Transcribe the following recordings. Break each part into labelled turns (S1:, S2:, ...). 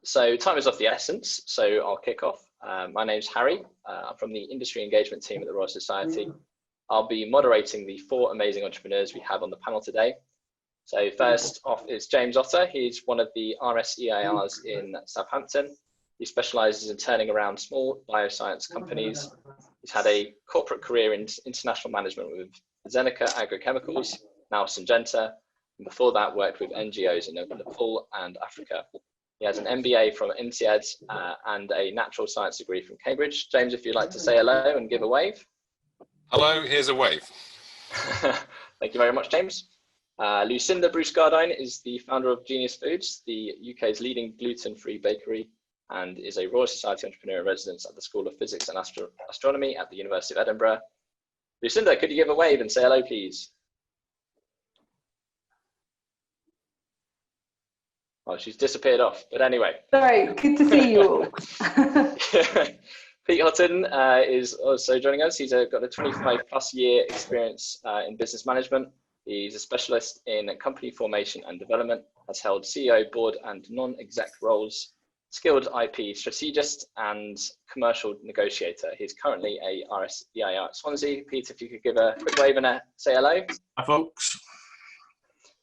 S1: So time is of the essence, so I'll kick off. My name's Harry. I'm from the industry engagement team at the Royal Society. I'll be moderating the 4 amazing entrepreneurs we have on the panel today. So first off is James Otter. He's one of the RSEIRs in Southampton. He specialises in turning around small bioscience companies. He's had a corporate career in international management with Zeneca Agrochemicals, now Syngenta, and before that worked with NGOs in Nepal and Africa. He has an MBA from INSEAD and a natural science degree from Cambridge. James, if you'd like to say hello and give a wave.
S2: Hello, here's a wave.
S1: Thank you very much, James. Lucinda Gardyne is the founder of Genius Foods, the UK's leading gluten-free bakery, and is a Royal Society entrepreneur in residence at the School of Physics and Astronomy at the University of Edinburgh. Lucinda, could you give a wave and say hello, please? Oh, she's disappeared off, but anyway.
S3: Sorry, good to see you all.
S1: Pete Hotten is also joining us. He's got a 25+ year experience in business management. He's a specialist in company formation and development, has held CEO, board and non-exec roles, skilled IP strategist and commercial negotiator. He's currently a RSEIR at Swansea. Pete, if you could give a quick wave and say hello.
S4: Hi, folks.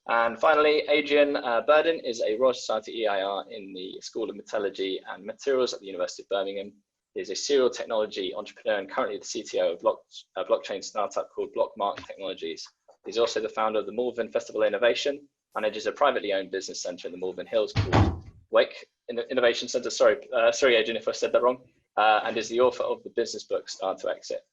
S1: And finally, Adrian Burden is a Royal Society EIR in the School of Metallurgy and Materials at the University of Birmingham. He is a serial technology entrepreneur and currently the CTO of a blockchain startup called Blockmark Technologies. He's also the founder of the Malvern Festival of Innovation, manages a privately owned business centre in the Malvern Hills called Wake Innovation Centre. Sorry, Adrian, if I said that wrong. And is the author of the business book Start to Exit.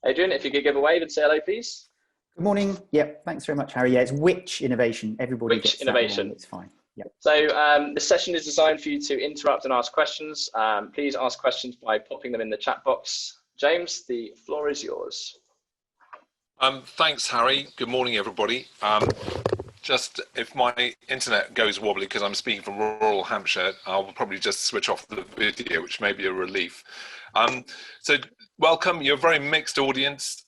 S1: Adrian, if you could give a wave and say hello, please.
S5: Good morning. Yep, thanks very much, Harry. Yeah, it's Which Innovation. Everybody
S1: Which
S5: gets
S1: Innovation.
S5: It's fine. Yep.
S1: So this session is designed for you to interrupt and ask questions. Please ask questions by popping them in the chat box. James, the floor is yours.
S2: Thanks, Harry. Good morning, everybody. Just if my internet goes wobbly because I'm speaking from rural Hampshire, I'll probably just switch off the video, which may be a relief. So welcome. You're a very mixed audience.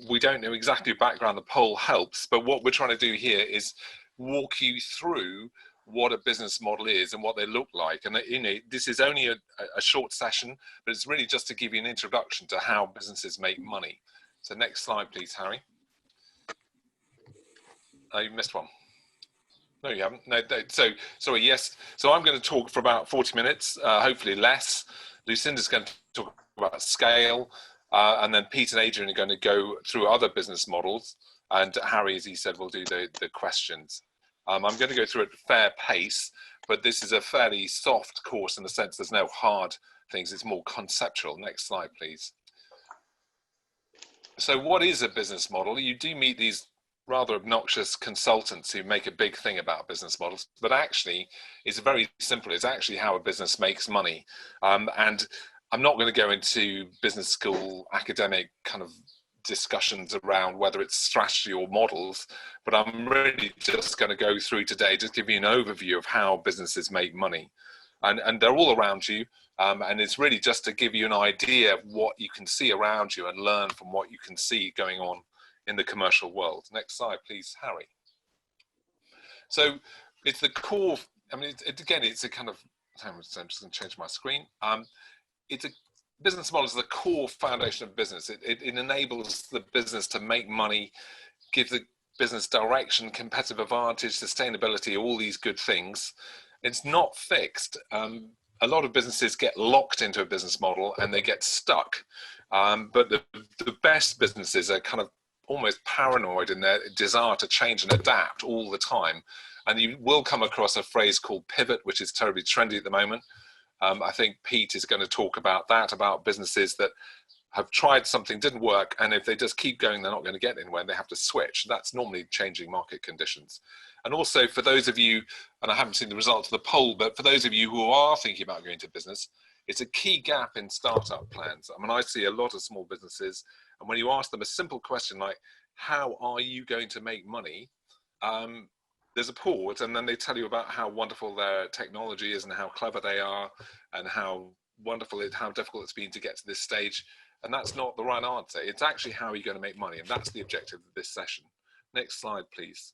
S2: We don't know exactly your background. The poll helps, but what we're trying to do here is walk you through what a business model is and what they look like. And you know, this is only a short session, but it's really just to give you an introduction to how businesses make money. So next slide, please, Harry. Oh, you missed one. No, you haven't. No, so sorry. Yes. So I'm going to talk for about 40 minutes, hopefully less. Lucinda's going to talk about scale. And then Pete and Adrian are going to go through other business models, and Harry, as he said, will do the questions. I'm going to go through at a fair pace, but this is a fairly soft course in the sense there's no hard things, it's more conceptual. Next slide, please. So what is a business model? You do meet these rather obnoxious consultants who make a big thing about business models, but actually it's very simple. It's actually how a business makes money. And I'm not going to go into business school academic kind of discussions around whether it's strategy or models, but I'm really just going to go through today, just give you an overview of how businesses make money. And they're all around you. And it's really just to give you an idea of what you can see around you and learn from what you can see going on in the commercial world. Next slide, please, Harry. So it's the core, I mean, again, it's a kind of, I'm just going to change my screen. It's a business model is the core foundation of business. It enables the business to make money, give the business direction, competitive advantage, sustainability, all these good things. It's not fixed. A lot of businesses get locked into a business model and they get stuck. But the best businesses are kind of almost paranoid in their desire to change and adapt all the time. And you will come across a phrase called pivot, which is terribly trendy at the moment. I think Pete is going to talk about that, about businesses that have tried something, didn't work, and if they just keep going, they're not going to get anywhere, and they have to switch. That's normally changing market conditions. And also for those of you, and I haven't seen the results of the poll, but for those of you who are thinking about going into business, it's a key gap in startup plans. I mean, I see a lot of small businesses, and when you ask them a simple question like, how are you going to make money? There's a pause, and then they tell you about how wonderful their technology is and how clever they are and how wonderful how difficult it's been to get to this stage. And that's not the right answer. It's actually how are you going to make money? And that's the objective of this session. Next slide, please.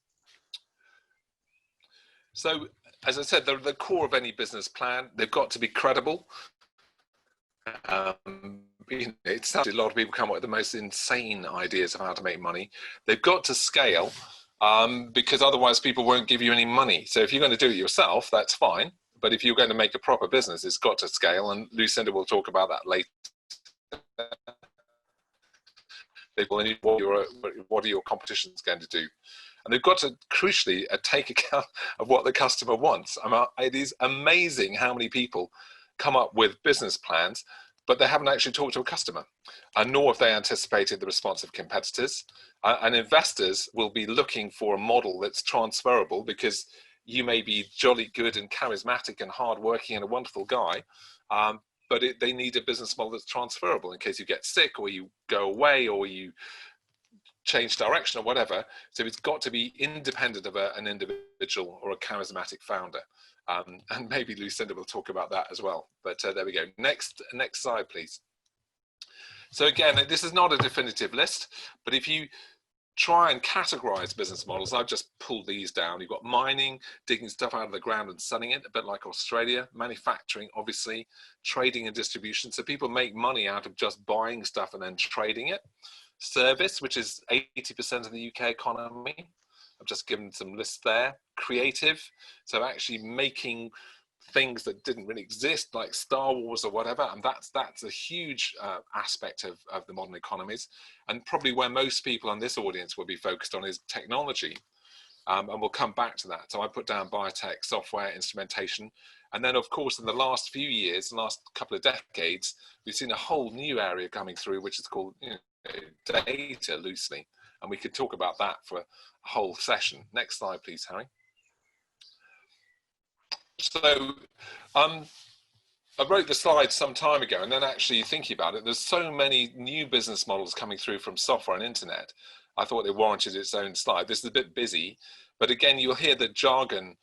S2: So as I said, the core of any business plan, they've got to be credible. It sounds a lot of people come up with the most insane ideas of how to make money. They've got to scale, because otherwise people won't give you any money. So if you're going to do it yourself, that's fine. But if you're going to make a proper business, it's got to scale. And Lucinda will talk about that later. What are your competitions going to do? And they've got to, crucially, take account of what the customer wants. It is amazing how many people come up with business plans, but they haven't actually talked to a customer, and nor have they anticipated the response of competitors. And investors will be looking for a model that's transferable, because you may be jolly good and charismatic and hardworking and a wonderful guy, but they need a business model that's transferable in case you get sick or you go away or you change direction or whatever. So it's got to be independent of an individual or a charismatic founder. And maybe Lucinda will talk about that as well. But there we go. Next slide, please. So again, this is not a definitive list, but if you try and categorize business models, I've just pulled these down. You've got mining, digging stuff out of the ground and selling it, a bit like Australia. Manufacturing, obviously. Trading and distribution. So people make money out of just buying stuff and then trading it. Service, which is 80% of the UK economy. I've just given some lists there. Creative, so actually making things that didn't really exist, like Star Wars or whatever, and that's a huge aspect of the modern economies, and probably where most people on this audience will be focused on is technology, and we'll come back to that. So I put down biotech, software, instrumentation, and then of course in the last few years, the last couple of decades, we've seen a whole new area coming through, which is called data, loosely, and we could talk about that for a whole session. Next slide, please, Harry. So I wrote the slide some time ago, and then actually thinking about it, there's so many new business models coming through from software and internet. I thought it warranted its own slide. This is a bit busy, but again, you'll hear the jargon.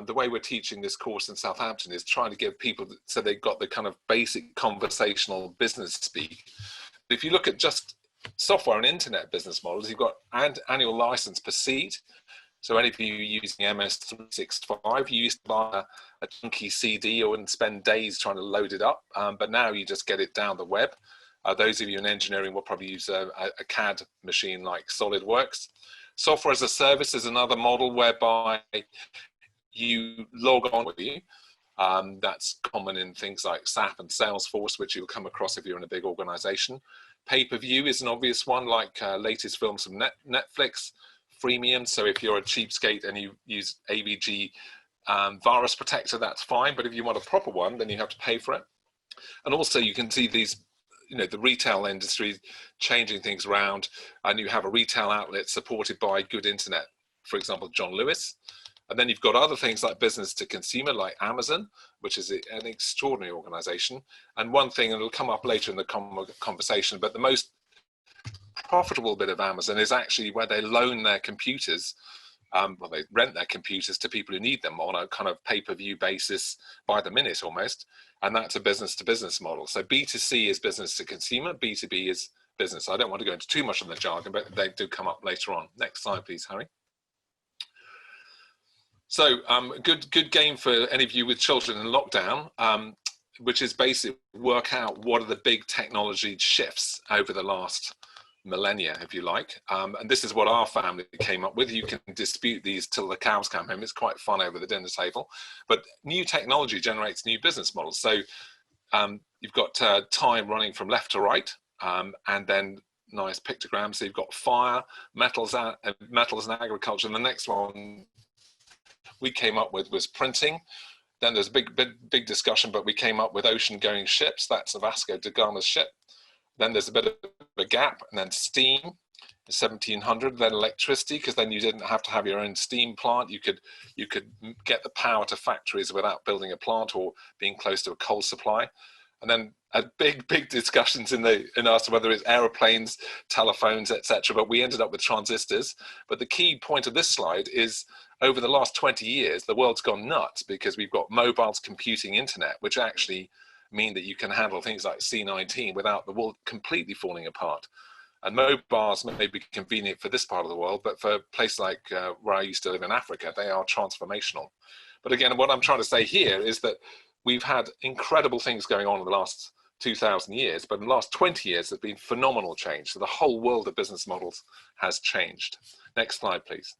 S2: The way we're teaching this course in Southampton is trying to give people, so they've got the kind of basic conversational business speak. If you look at just software and internet business models, you've got annual license per seat. So any of you using MS365, you used to buy a chunky CD or and spend days trying to load it up, but now you just get it down the web. Those of you in engineering will probably use a CAD machine like SolidWorks. Software as a service is another model whereby you log on with you. That's common in things like SAP and Salesforce, which you'll come across if you're in a big organization. Pay-per-view is an obvious one, like latest films from Netflix. Freemium, so if you're a cheapskate and you use AVG virus protector, that's fine, but if you want a proper one, then you have to pay for it. And also you can see these, the retail industry changing things around, and you have a retail outlet supported by good internet, for example, John Lewis. And then you've got other things like business to consumer, like Amazon, which is an extraordinary organization. And one thing, and it'll come up later in the conversation, but the most profitable bit of Amazon is actually where they loan their computers, well, they rent their computers to people who need them on a kind of pay-per-view basis by the minute almost, and that's a business-to-business model. So B2C is business to consumer, B2B is business. I don't want to go into too much on the jargon, but they do come up later on. Next slide, please, Harry. So good game for any of you with children in lockdown, which is basically work out what are the big technology shifts over the last millennia, if you like, and this is what our family came up with. You can dispute these till the cows come home. It's quite fun over the dinner table, but new technology generates new business models. So you've got time running from left to right, and then nice pictograms. So you've got fire, metals and agriculture, and the next one we came up with was printing. Then there's a big discussion, but we came up with ocean going ships. That's Vasco da Gama's ship. Then there's a bit of a gap, and then steam in 1700, then electricity, because then you didn't have to have your own steam plant. You could get the power to factories without building a plant or being close to a coal supply. And then a big discussions in us whether it's aeroplanes, telephones, etc. But we ended up with transistors. But the key point of this slide is over the last 20 years, the world's gone nuts because we've got mobiles, computing, internet, which actually mean that you can handle things like C19 without the world completely falling apart. And mobiles may be convenient for this part of the world, but for a place like where I used to live in Africa, they are transformational. But again, what I'm trying to say here is that we've had incredible things going on in the last 2,000 years, but in the last 20 years, there's been phenomenal change. So the whole world of business models has changed. Next slide, please.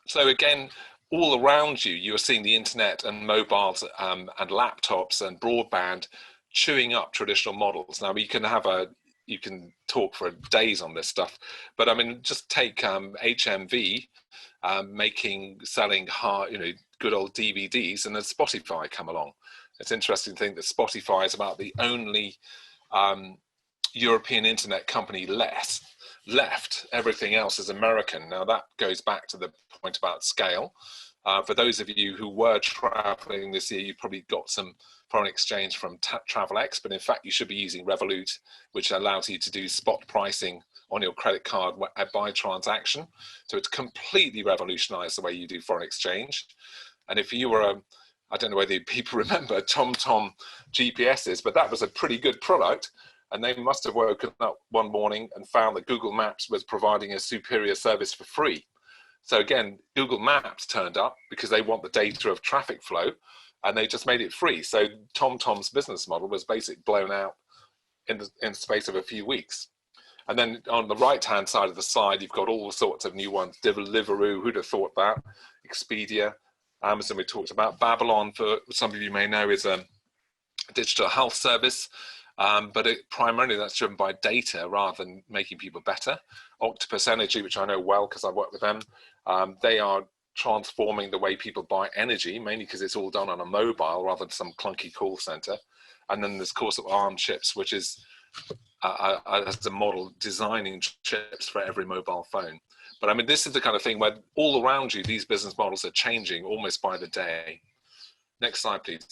S2: So again, all around you, you are seeing the internet and mobiles and laptops and broadband chewing up traditional models. Now you can talk for days on this stuff, but I mean, just take HMV selling good old DVDs, and then Spotify come along. It's interesting to think that Spotify is about the only European internet company left. Everything else is American. Now that goes back to the point about scale. For those of you who were traveling this year, you probably got some foreign exchange from TravelX, but in fact you should be using Revolut, which allows you to do spot pricing on your credit card by transaction. So it's completely revolutionized the way you do foreign exchange. And if you were I don't know whether people remember TomTom GPSs, but that was a pretty good product. And they must have woken up one morning and found that Google Maps was providing a superior service for free. So again, Google Maps turned up because they want the data of traffic flow, and they just made it free. So TomTom's business model was basically blown out in the space of a few weeks. And then on the right-hand side of the slide, you've got all sorts of new ones. Deliveroo, who'd have thought that? Expedia, Amazon we talked about. Babylon, for some of you may know, is a digital health service. But primarily that's driven by data rather than making people better. Octopus Energy, which I know well because I work with them, they are transforming the way people buy energy, mainly because it's all done on a mobile rather than some clunky call center. And then there's, of course, ARM chips, which is as a model designing chips for every mobile phone. But I mean, this is the kind of thing where all around you, these business models are changing almost by the day. Next slide, please,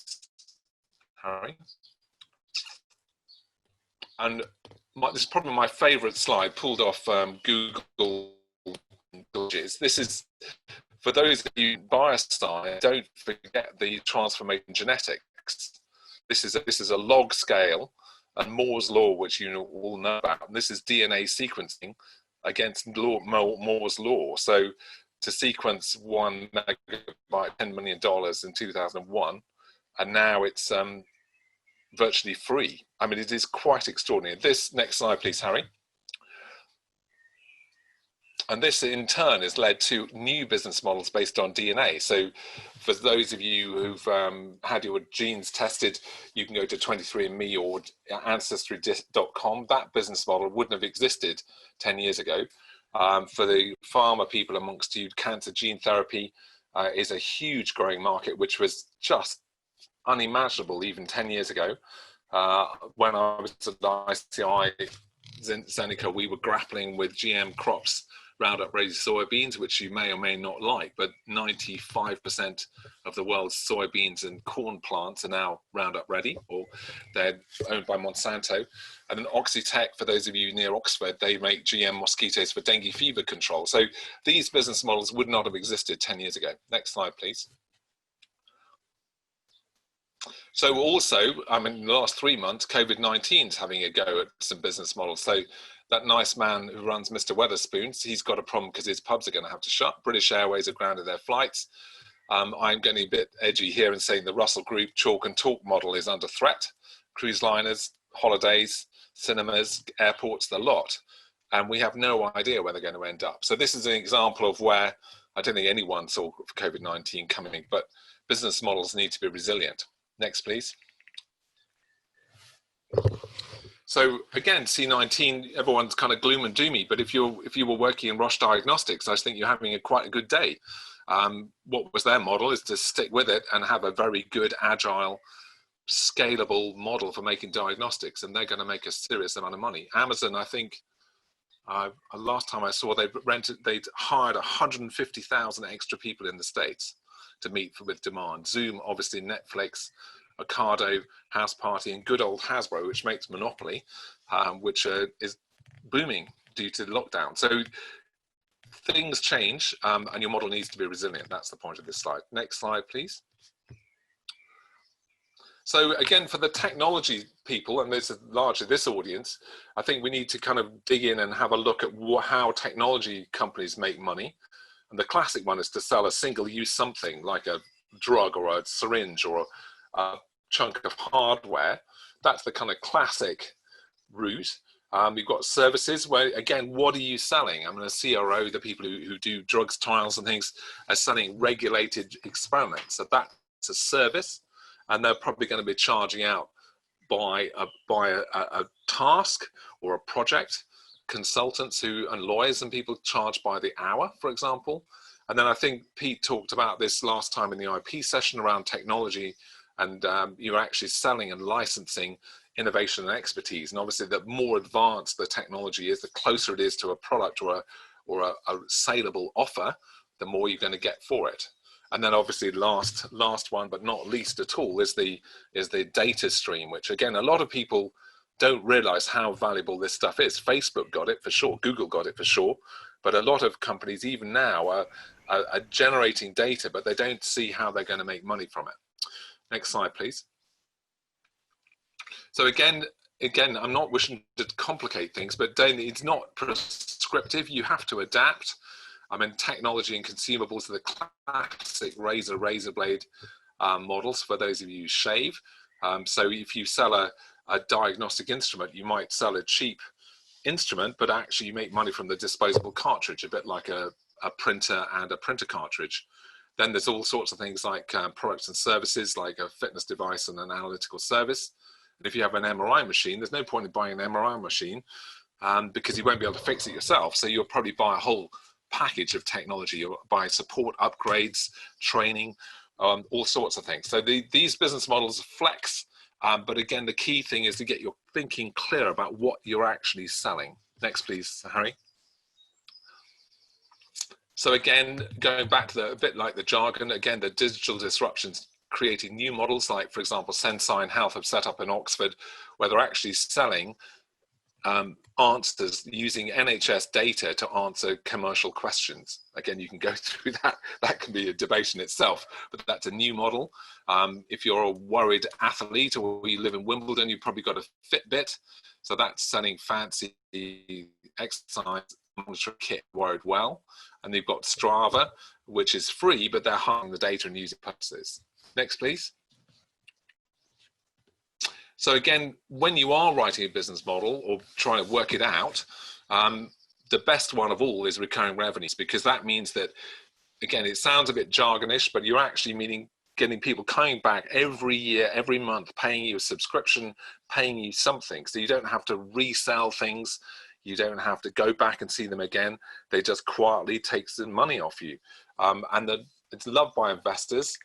S2: Harry. And this is probably my favorite slide, pulled off Google Images. This is, for those of you buyer side, don't forget the transformation genetics. This is a log scale and Moore's law, which you all know about. And this is DNA sequencing against Moore's law. So to sequence 1 megabyte, $10 million in 2001, and now it's virtually free. I mean, it is quite extraordinary. This, next slide, please, Harry. And this in turn has led to new business models based on DNA. So for those of you who've had your genes tested, you can go to 23andMe or Ancestry.com. That business model wouldn't have existed 10 years ago. For the pharma people amongst you, cancer gene therapy is a huge growing market, which was just unimaginable even 10 years ago. When I was at ICI Zeneca, we were grappling with GM crops, Roundup Ready soybeans, which you may or may not like, but 95% of the world's soybeans and corn plants are now Roundup Ready, or they're owned by Monsanto. And then Oxitec, for those of you near Oxford, they make GM mosquitoes for dengue fever control. So these business models would not have existed 10 years ago. Next slide, please. So also, I mean, in the last 3 months, COVID-19 is having a go at some business models. So that nice man who runs Mr. Weatherspoons, he's got a problem because his pubs are going to have to shut. British Airways have grounded their flights. I'm getting a bit edgy here and saying the Russell Group chalk and talk model is under threat. Cruise liners, holidays, cinemas, airports, the lot. And we have no idea where they're going to end up. So this is an example of where I don't think anyone saw COVID-19 coming, but business models need to be resilient. Next, please. So again, C19, everyone's kind of gloom and doomy, but if you were working in Roche Diagnostics, I think you're having quite a good day. What was their model is to stick with it and have a very good, agile, scalable model for making diagnostics, and they're going to make a serious amount of money. Amazon, I think, last time I saw, they'd hired 150,000 extra people in the States to meet with demand. Zoom, obviously, Netflix, Ocado, House Party, and good old Hasbro, which makes Monopoly, which is booming due to lockdown. So things change, and your model needs to be resilient. That's the point of this slide. Next slide, please. So again, for the technology people, and this is largely this audience, I think we need to kind of dig in and have a look at how technology companies make money. And the classic one is to sell a single-use something like a drug or a syringe or a chunk of hardware. That's the kind of classic route. You've got services where, again, what are you selling? I mean, a CRO, the people who do drugs trials and things, are selling regulated experiments. So that's a service, and they're probably going to be charging out by a task or a project. Consultants and lawyers and people charge by the hour, for example. And then I think Pete talked about this last time in the IP session around technology, and you're actually selling and licensing innovation and expertise. And obviously, the more advanced the technology is, the closer it is to a product or a saleable offer, the more you're going to get for it. And then obviously last one, but not least at all, is the data stream, which again, a lot of people don't realize how valuable this stuff is. Facebook got it for sure, Google got it for sure, but a lot of companies even now are generating data, but they don't see how they're going to make money from it. Next slide, please. So again, I'm not wishing to complicate things, but it's not prescriptive. You have to adapt. I mean, technology and consumables are the classic razor blade models for those of you who shave. So if you sell a diagnostic instrument, you might sell a cheap instrument, but actually you make money from the disposable cartridge, a bit like a printer and a printer cartridge. Then there's all sorts of things like products and services, like a fitness device and an analytical service. And if you have an MRI machine, there's no point in buying an MRI machine because you won't be able to fix it yourself. So you'll probably buy a whole package of technology. You'll buy support, upgrades, training, all sorts of things. So these business models flex, but again, the key thing is to get your thinking clear about what you're actually selling. Next, please, Harry. So again, going back to a bit like the jargon, again, the digital disruptions creating new models, like, for example, Sensign Health have set up in Oxford, where they're actually selling answers using NHS data to answer commercial questions. Again, you can go through that. That can be a debate in itself, but that's a new model. If you're a worried athlete or you live in Wimbledon, you've probably got a Fitbit. So that's selling fancy exercise monitoring kit, Worried Well. And they've got Strava, which is free, but they're hiding the data and using purposes. Next, please. So again, when you are writing a business model or trying to work it out, the best one of all is recurring revenues, because that means that, again, it sounds a bit jargonish, but you're actually meaning getting people coming back every year, every month, paying you a subscription, paying you something. So you don't have to resell things. You don't have to go back and see them again. They just quietly take some money off you. And it's loved by investors.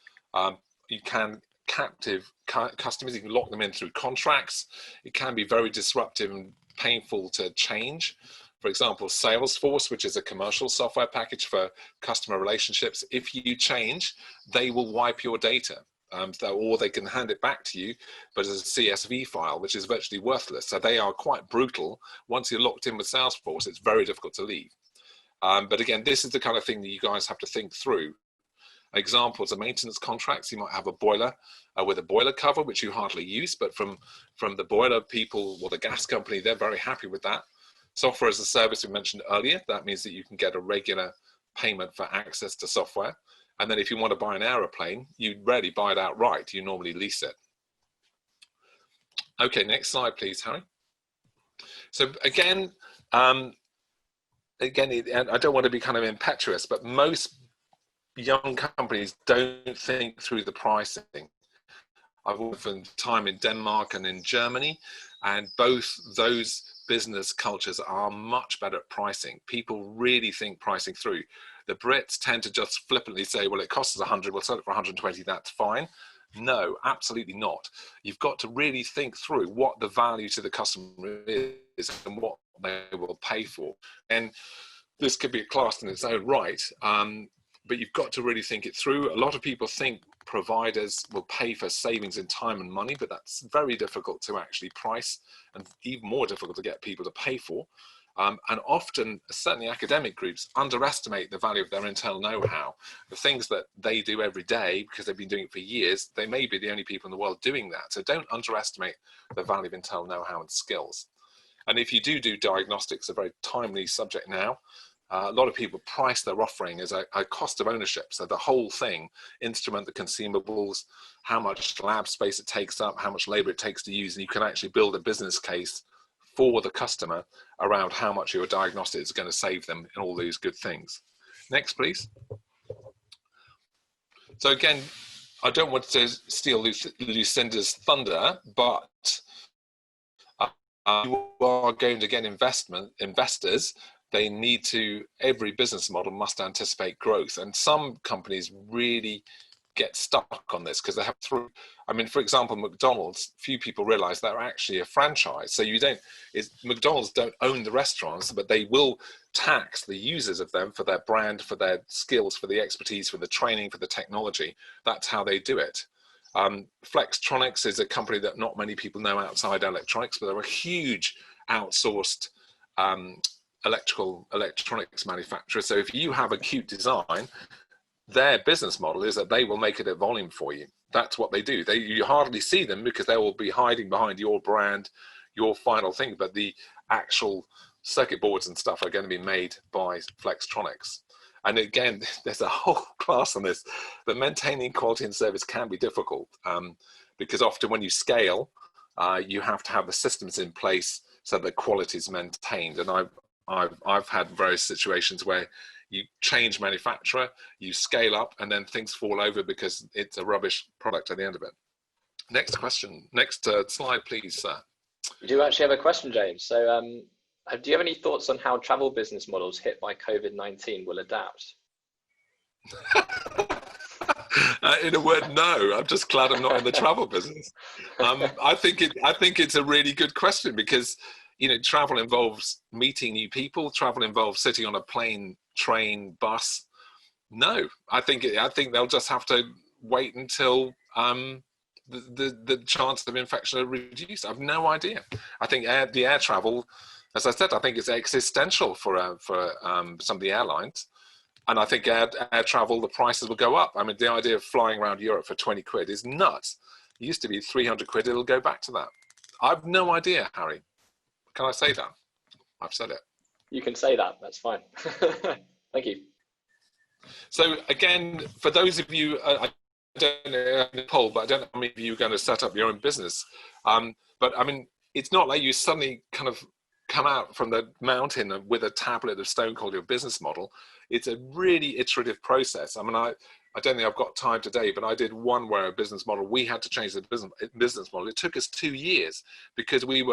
S2: You can captive customers, you can lock them in through contracts. It can be very disruptive and painful to change. For example, Salesforce, which is a commercial software package for customer relationships, if you change, they will wipe your data. Or they can hand it back to you, but as a CSV file, which is virtually worthless. So they are quite brutal. Once you're locked in with Salesforce, it's very difficult to leave. But again, this is the kind of thing that you guys have to think through. Examples of maintenance contracts: you might have a boiler with a boiler cover, which you hardly use, but from the boiler people or the gas company, they're very happy with that. Software as a service we mentioned earlier, that means that you can get a regular payment for access to software. And then if you want to buy an aeroplane, you rarely buy it outright, you normally lease it. Okay, next slide, please, Harry. So again, and I don't want to be kind of impetuous, but most young companies don't think through the pricing. I've worked for time in Denmark and in Germany, and both those business cultures are much better at pricing. People really think pricing through. The Brits tend to just flippantly say, well, it costs us 100, we'll sell it for 120, that's fine. No, absolutely not. You've got to really think through what the value to the customer is and what they will pay for. And this could be a class in its own right, but you've got to really think it through. A lot of people think providers will pay for savings in time and money, but that's very difficult to actually price and even more difficult to get people to pay for. And often, certainly academic groups underestimate the value of their internal know-how. The things that they do every day, because they've been doing it for years, they may be the only people in the world doing that. So don't underestimate the value of internal know-how and skills. And if you do diagnostics, a very timely subject now, A lot of people price their offering as a cost of ownership. So the whole thing, instrument, the consumables, how much lab space it takes up, how much labor it takes to use, and you can actually build a business case for the customer around how much your diagnostic is going to save them and all these good things. Next, please. So again, I don't want to steal Lucinda's thunder, but you are going to get investors. They need to, every business model must anticipate growth. And some companies really get stuck on this because they have through, I mean, for example, McDonald's, few people realize they're actually a franchise. So McDonald's don't own the restaurants, but they will tax the users of them for their brand, for their skills, for the expertise, for the training, for the technology. That's how they do it. Flextronics is a company that not many people know outside electronics, but they're a huge outsourced electronics manufacturer. So if you have acute design, their business model is that they will make it at volume for you. That's what they do. You hardly see them because they will be hiding behind your brand, your final thing, but the actual circuit boards and stuff are going to be made by Flextronics. And again, there's a whole class on this, but maintaining quality and service can be difficult because often when you scale, you have to have the systems in place so that quality is maintained. And I've had various situations where you change manufacturer, you scale up, and then things fall over because it's a rubbish product at the end of it. Next question, next slide, please, sir.
S1: We do actually have a question, James. So do you have any thoughts on how travel business models hit by COVID-19 will adapt?
S2: In a word, no. I'm just glad I'm not in the travel business. I think it's a really good question because, you know, travel involves meeting new people. Travel involves sitting on a plane, train, bus. No, I think they'll just have to wait until the chance of infection are reduced. I've no idea. I think the air travel, as I said, I think it's existential for some of the airlines. And I think air travel, the prices will go up. I mean, the idea of flying around Europe for 20 quid is nuts. It used to be 300 quid. It'll go back to that. I've no idea, Harry. Can I say that? I've said it.
S1: You can say that. That's fine. Thank you.
S2: So again, for those of you, I don't know the poll, but I don't know how many of you are going to set up your own business. But I mean, it's not like you suddenly kind of come out from the mountain with a tablet of stone called your business model. It's a really iterative process. I mean, I don't think I've got time today, but I did one where a business model, we had to change the business model. It took us 2 years because we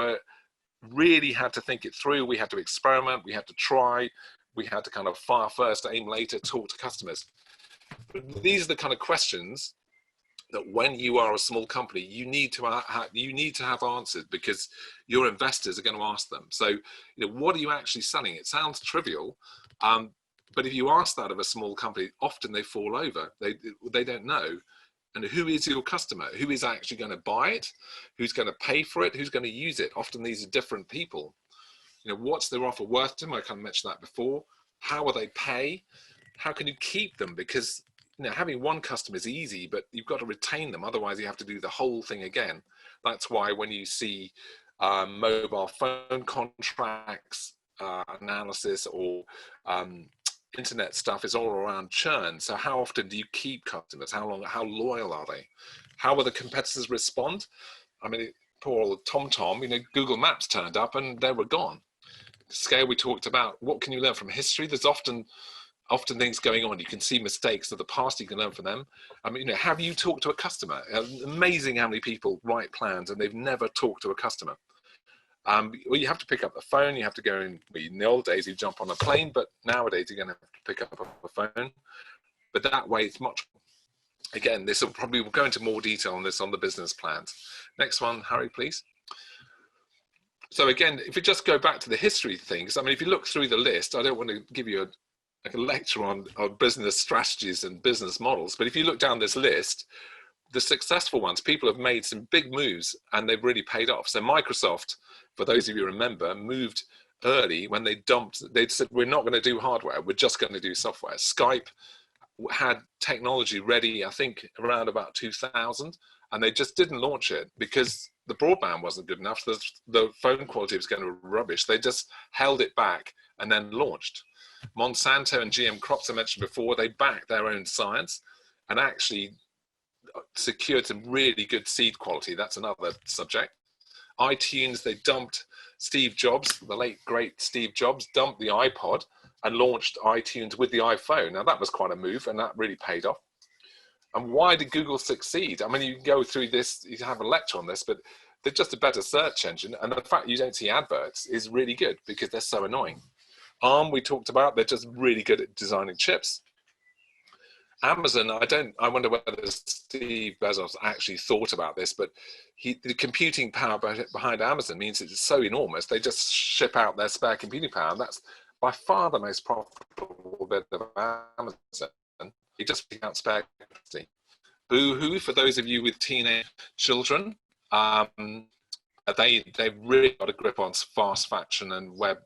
S2: really had to think it through. We had to experiment, we had to try, we had to kind of fire first, aim later, talk to customers. But these are the kind of questions that when you are a small company, you need to have answered because your investors are going to ask them. So, you know, what are you actually selling? It sounds trivial, but if you ask that of a small company, often they fall over. They don't know. And who is your customer? Who is actually going to buy it? Who's going to pay for it? Who's going to use it? Often these are different people. You know, what's their offer worth to them? I kind of mentioned that before. How will they pay? How can you keep them? Because, you know, having one customer is easy, but you've got to retain them. Otherwise, you have to do the whole thing again. That's why when you see mobile phone contracts analysis or internet stuff is all around churn. So how often do you keep customers? How loyal are they? How will the competitors respond? I mean, poor old TomTom, you know, Google Maps turned up and they were gone. Scale we talked about, what can you learn from history? There's often things going on. You can see mistakes of the past, you can learn from them. I mean, you know, have you talked to a customer? Amazing how many people write plans and they've never talked to a customer. Well, you have to pick up the phone, you have to go in the old days, you jump on a plane, but nowadays you're going to have to pick up a phone. But that way it's much, again, this will probably, we'll go into more detail on this on the business plans. Next one, Harry, please. So again, if we just go back to the history things, I mean, if you look through the list, I don't want to give you a lecture on business strategies and business models, but if you look down this list, the successful ones, people have made some big moves and they've really paid off. So Microsoft, for those of you who remember, moved early when they'd said, we're not going to do hardware, we're just going to do software. Skype had technology ready, I think around about 2000, and they just didn't launch it because the broadband wasn't good enough. The phone quality was going to be rubbish. They just held it back and then launched. Monsanto and GM Crops I mentioned before, they backed their own science and actually secured some really good seed quality. That's another subject. iTunes, they dumped Steve Jobs, the late great Steve Jobs, dumped the iPod and launched iTunes with the iPhone. Now that was quite a move, and that really paid off. And why did Google succeed? I mean, you can go through this, you can have a lecture on this, but they're just a better search engine. And the fact you don't see adverts is really good because they're so annoying. ARM, we talked about, they're just really good at designing chips. Amazon, I wonder whether Steve Bezos actually thought about this, but the computing power behind Amazon means it's so enormous, they just ship out their spare computing power, and that's by far the most profitable bit of Amazon. It just picks out spare capacity. Boohoo, for those of you with teenage children, they've really got a grip on fast fashion and web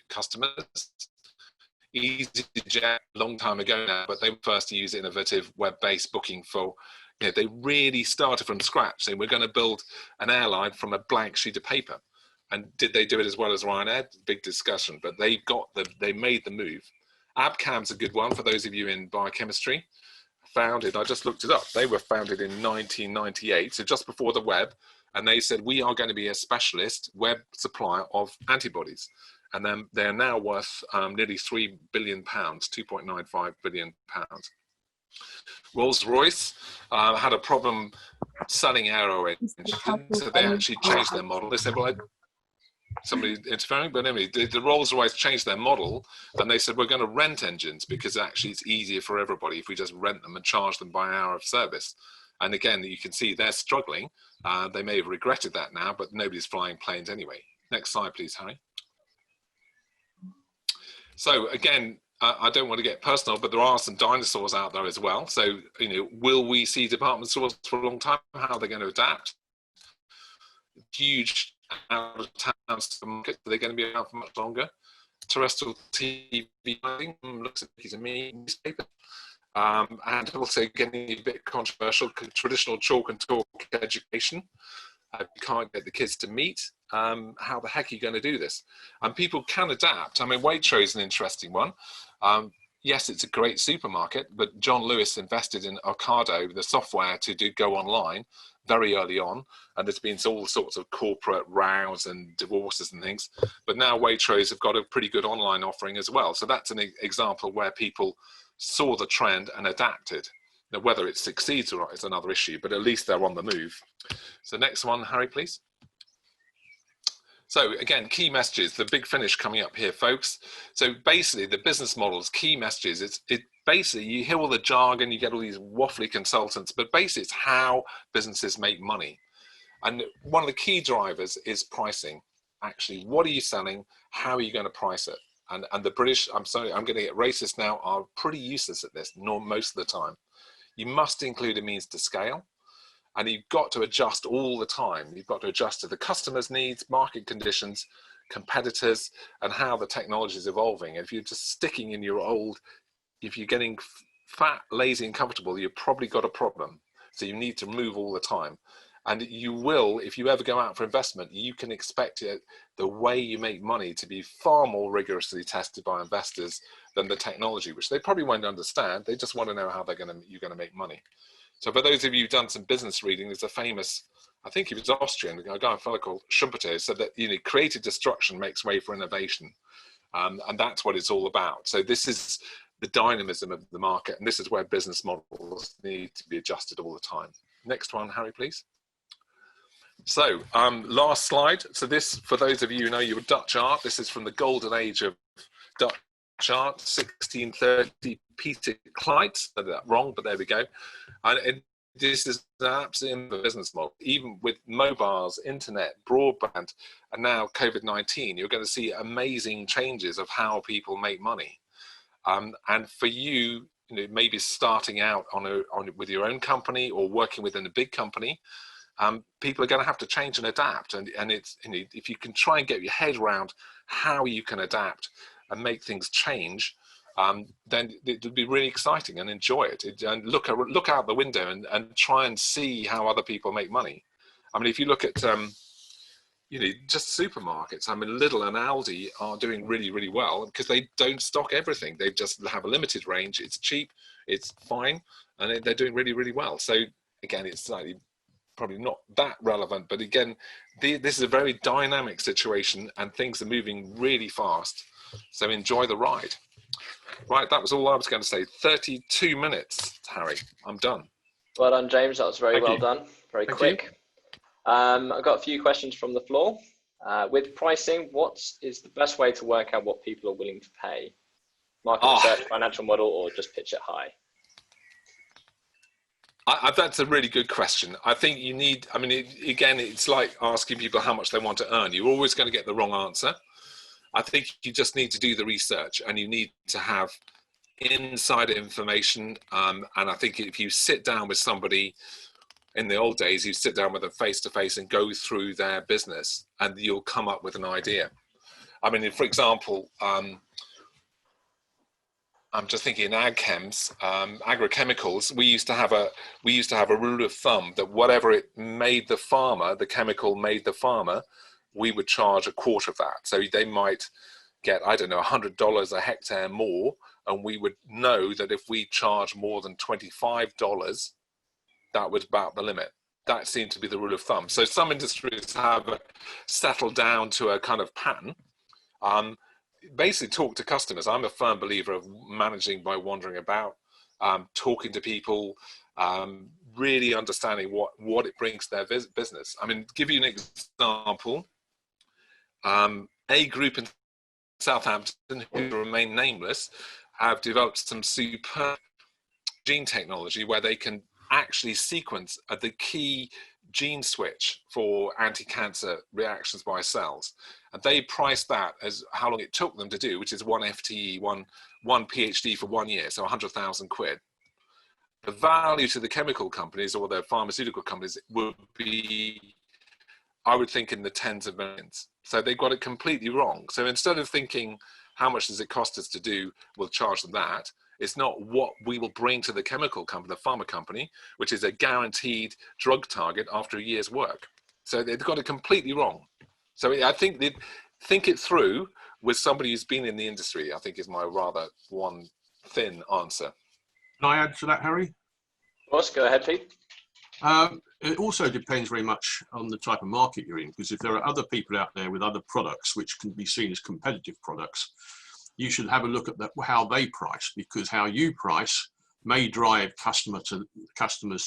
S2: customers. EasyJet, a long time ago now, but they were first to use innovative web-based booking for, they really started from scratch, saying we're going to build an airline from a blank sheet of paper. And did they do it as well as Ryanair? Big discussion, but they made the move. Abcam's a good one for those of you in biochemistry. Founded, I just looked it up, they were founded in 1998, so just before the web, and they said we are going to be a specialist web supplier of antibodies. And then they're now worth nearly £3 billion, 2.95 billion pounds. Rolls-Royce had a problem selling aero engines, so they actually changed their model. They said, well, somebody interfering, but anyway, the Rolls-Royce changed their model, and they said, we're going to rent engines because actually it's easier for everybody if we just rent them and charge them by hour of service. And again, you can see they're struggling. They may have regretted that now, but nobody's flying planes anyway. Next slide, please, Harry. So again, I don't want to get personal, but there are some dinosaurs out there as well. So, will we see department stores for a long time? How are they going to adapt? Huge out of town market, are they going to be around for much longer? Terrestrial TV, looks like to me, newspaper. And also getting a bit controversial, traditional chalk and talk education. You can't get the kids to meet. How the heck are you going to do this? And people can adapt. I mean, Waitrose is an interesting one. Yes, it's a great supermarket, but John Lewis invested in Ocado, the software to go online very early on, and there's been all sorts of corporate rows and divorces and things. But now Waitrose have got a pretty good online offering as well. So that's an example where people saw the trend and adapted. Now, whether it succeeds or not is another issue, but at least they're on the move. So next one, Harry, please. So again, key messages, the big finish coming up here, folks. So basically the business models, key messages, basically you hear all the jargon, you get all these waffly consultants, but basically it's how businesses make money. And one of the key drivers is pricing. Actually, what are you selling? How are you going to price it? And the British, I'm sorry, I'm going to get racist now, are pretty useless at this, most of the time. You must include a means to scale. And you've got to adjust all the time. You've got to adjust to the customer's needs, market conditions, competitors, and how the technology is evolving. If you're just sticking in your old, if you're getting fat, lazy, and comfortable, you've probably got a problem. So you need to move all the time. And you will, if you ever go out for investment, you can expect it, the way you make money to be far more rigorously tested by investors than the technology, which they probably won't understand. They just want to know how you're going to make money. So for those of you who've done some business reading, there's a famous, I think he was Austrian, a guy, a fellow called Schumpeter, said that creative destruction makes way for innovation. And that's what it's all about. So this is the dynamism of the market, and this is where business models need to be adjusted all the time. Next one, Harry, please. So last slide. So this, for those of you who know your Dutch art, this is from the golden age of Dutch art, 1630, Peter Clyte. I did that wrong, but there we go. And this is an absolute business model. Even with mobiles, internet, broadband, and now COVID-19, you're going to see amazing changes of how people make money. And for you, maybe starting out with your own company or working within a big company, people are going to have to change and adapt. And it's, if you can try and get your head around how you can adapt and make things change, then it would be really exciting, and enjoy it. And look out the window and try and see how other people make money. I mean, if you look at just supermarkets. I mean, Lidl and Aldi are doing really, really well because they don't stock everything. They just have a limited range. It's cheap, it's fine, and they're doing really, really well. So again, it's slightly probably not that relevant, but again, this is a very dynamic situation and things are moving really fast. So enjoy the ride. Right, that was all I was going to say. 32 minutes, Harry. I'm done.
S1: Well done, James. That was very well done. Very quick. I've got a few questions from the floor. With pricing, what is the best way to work out what people are willing to pay? Market research, financial model, or just pitch it high?
S2: That's a really good question. I think you need, I mean, again, it's like asking people how much they want to earn. You're always going to get the wrong answer. I think you just need to do the research and you need to have insider information. And I think if you sit down with somebody, in the old days, you sit down with them face to face and go through their business and you'll come up with an idea. I mean, for example, I'm just thinking in agchems, agrochemicals, we used to have a rule of thumb that whatever it made the farmer, the chemical made the farmer, we would charge a quarter of that. So they might get, I don't know, $100 a hectare more, and we would know that if we charge more than $25, that was about the limit. That seemed to be the rule of thumb. So some industries have settled down to a kind of pattern. Basically talk to customers. I'm a firm believer of managing by wandering about, talking to people, really understanding what it brings to their business. I mean, give you an example. A group in Southampton, who remain nameless, have developed some superb gene technology where they can actually sequence the key gene switch for anti-cancer reactions by cells, and they priced that as how long it took them to do, which is one FTE, one PhD for 1 year, so 100,000 quid. The value to the chemical companies or the pharmaceutical companies would be, I would think, in the tens of millions. So they got it completely wrong. So instead of thinking how much does it cost us to do, we'll charge them that. It's not what we will bring to the chemical company, the pharma company, which is a guaranteed drug target after a year's work. So they've got it completely wrong. So I think they think it through with somebody who's been in the industry, I think is my rather one thin answer.
S4: Can I add to that, Harry?
S1: Of course, go ahead, Pete.
S4: It also depends very much on the type of market you're in, because if there are other people out there with other products which can be seen as competitive products, you should have a look at how they price, because how you price may drive customers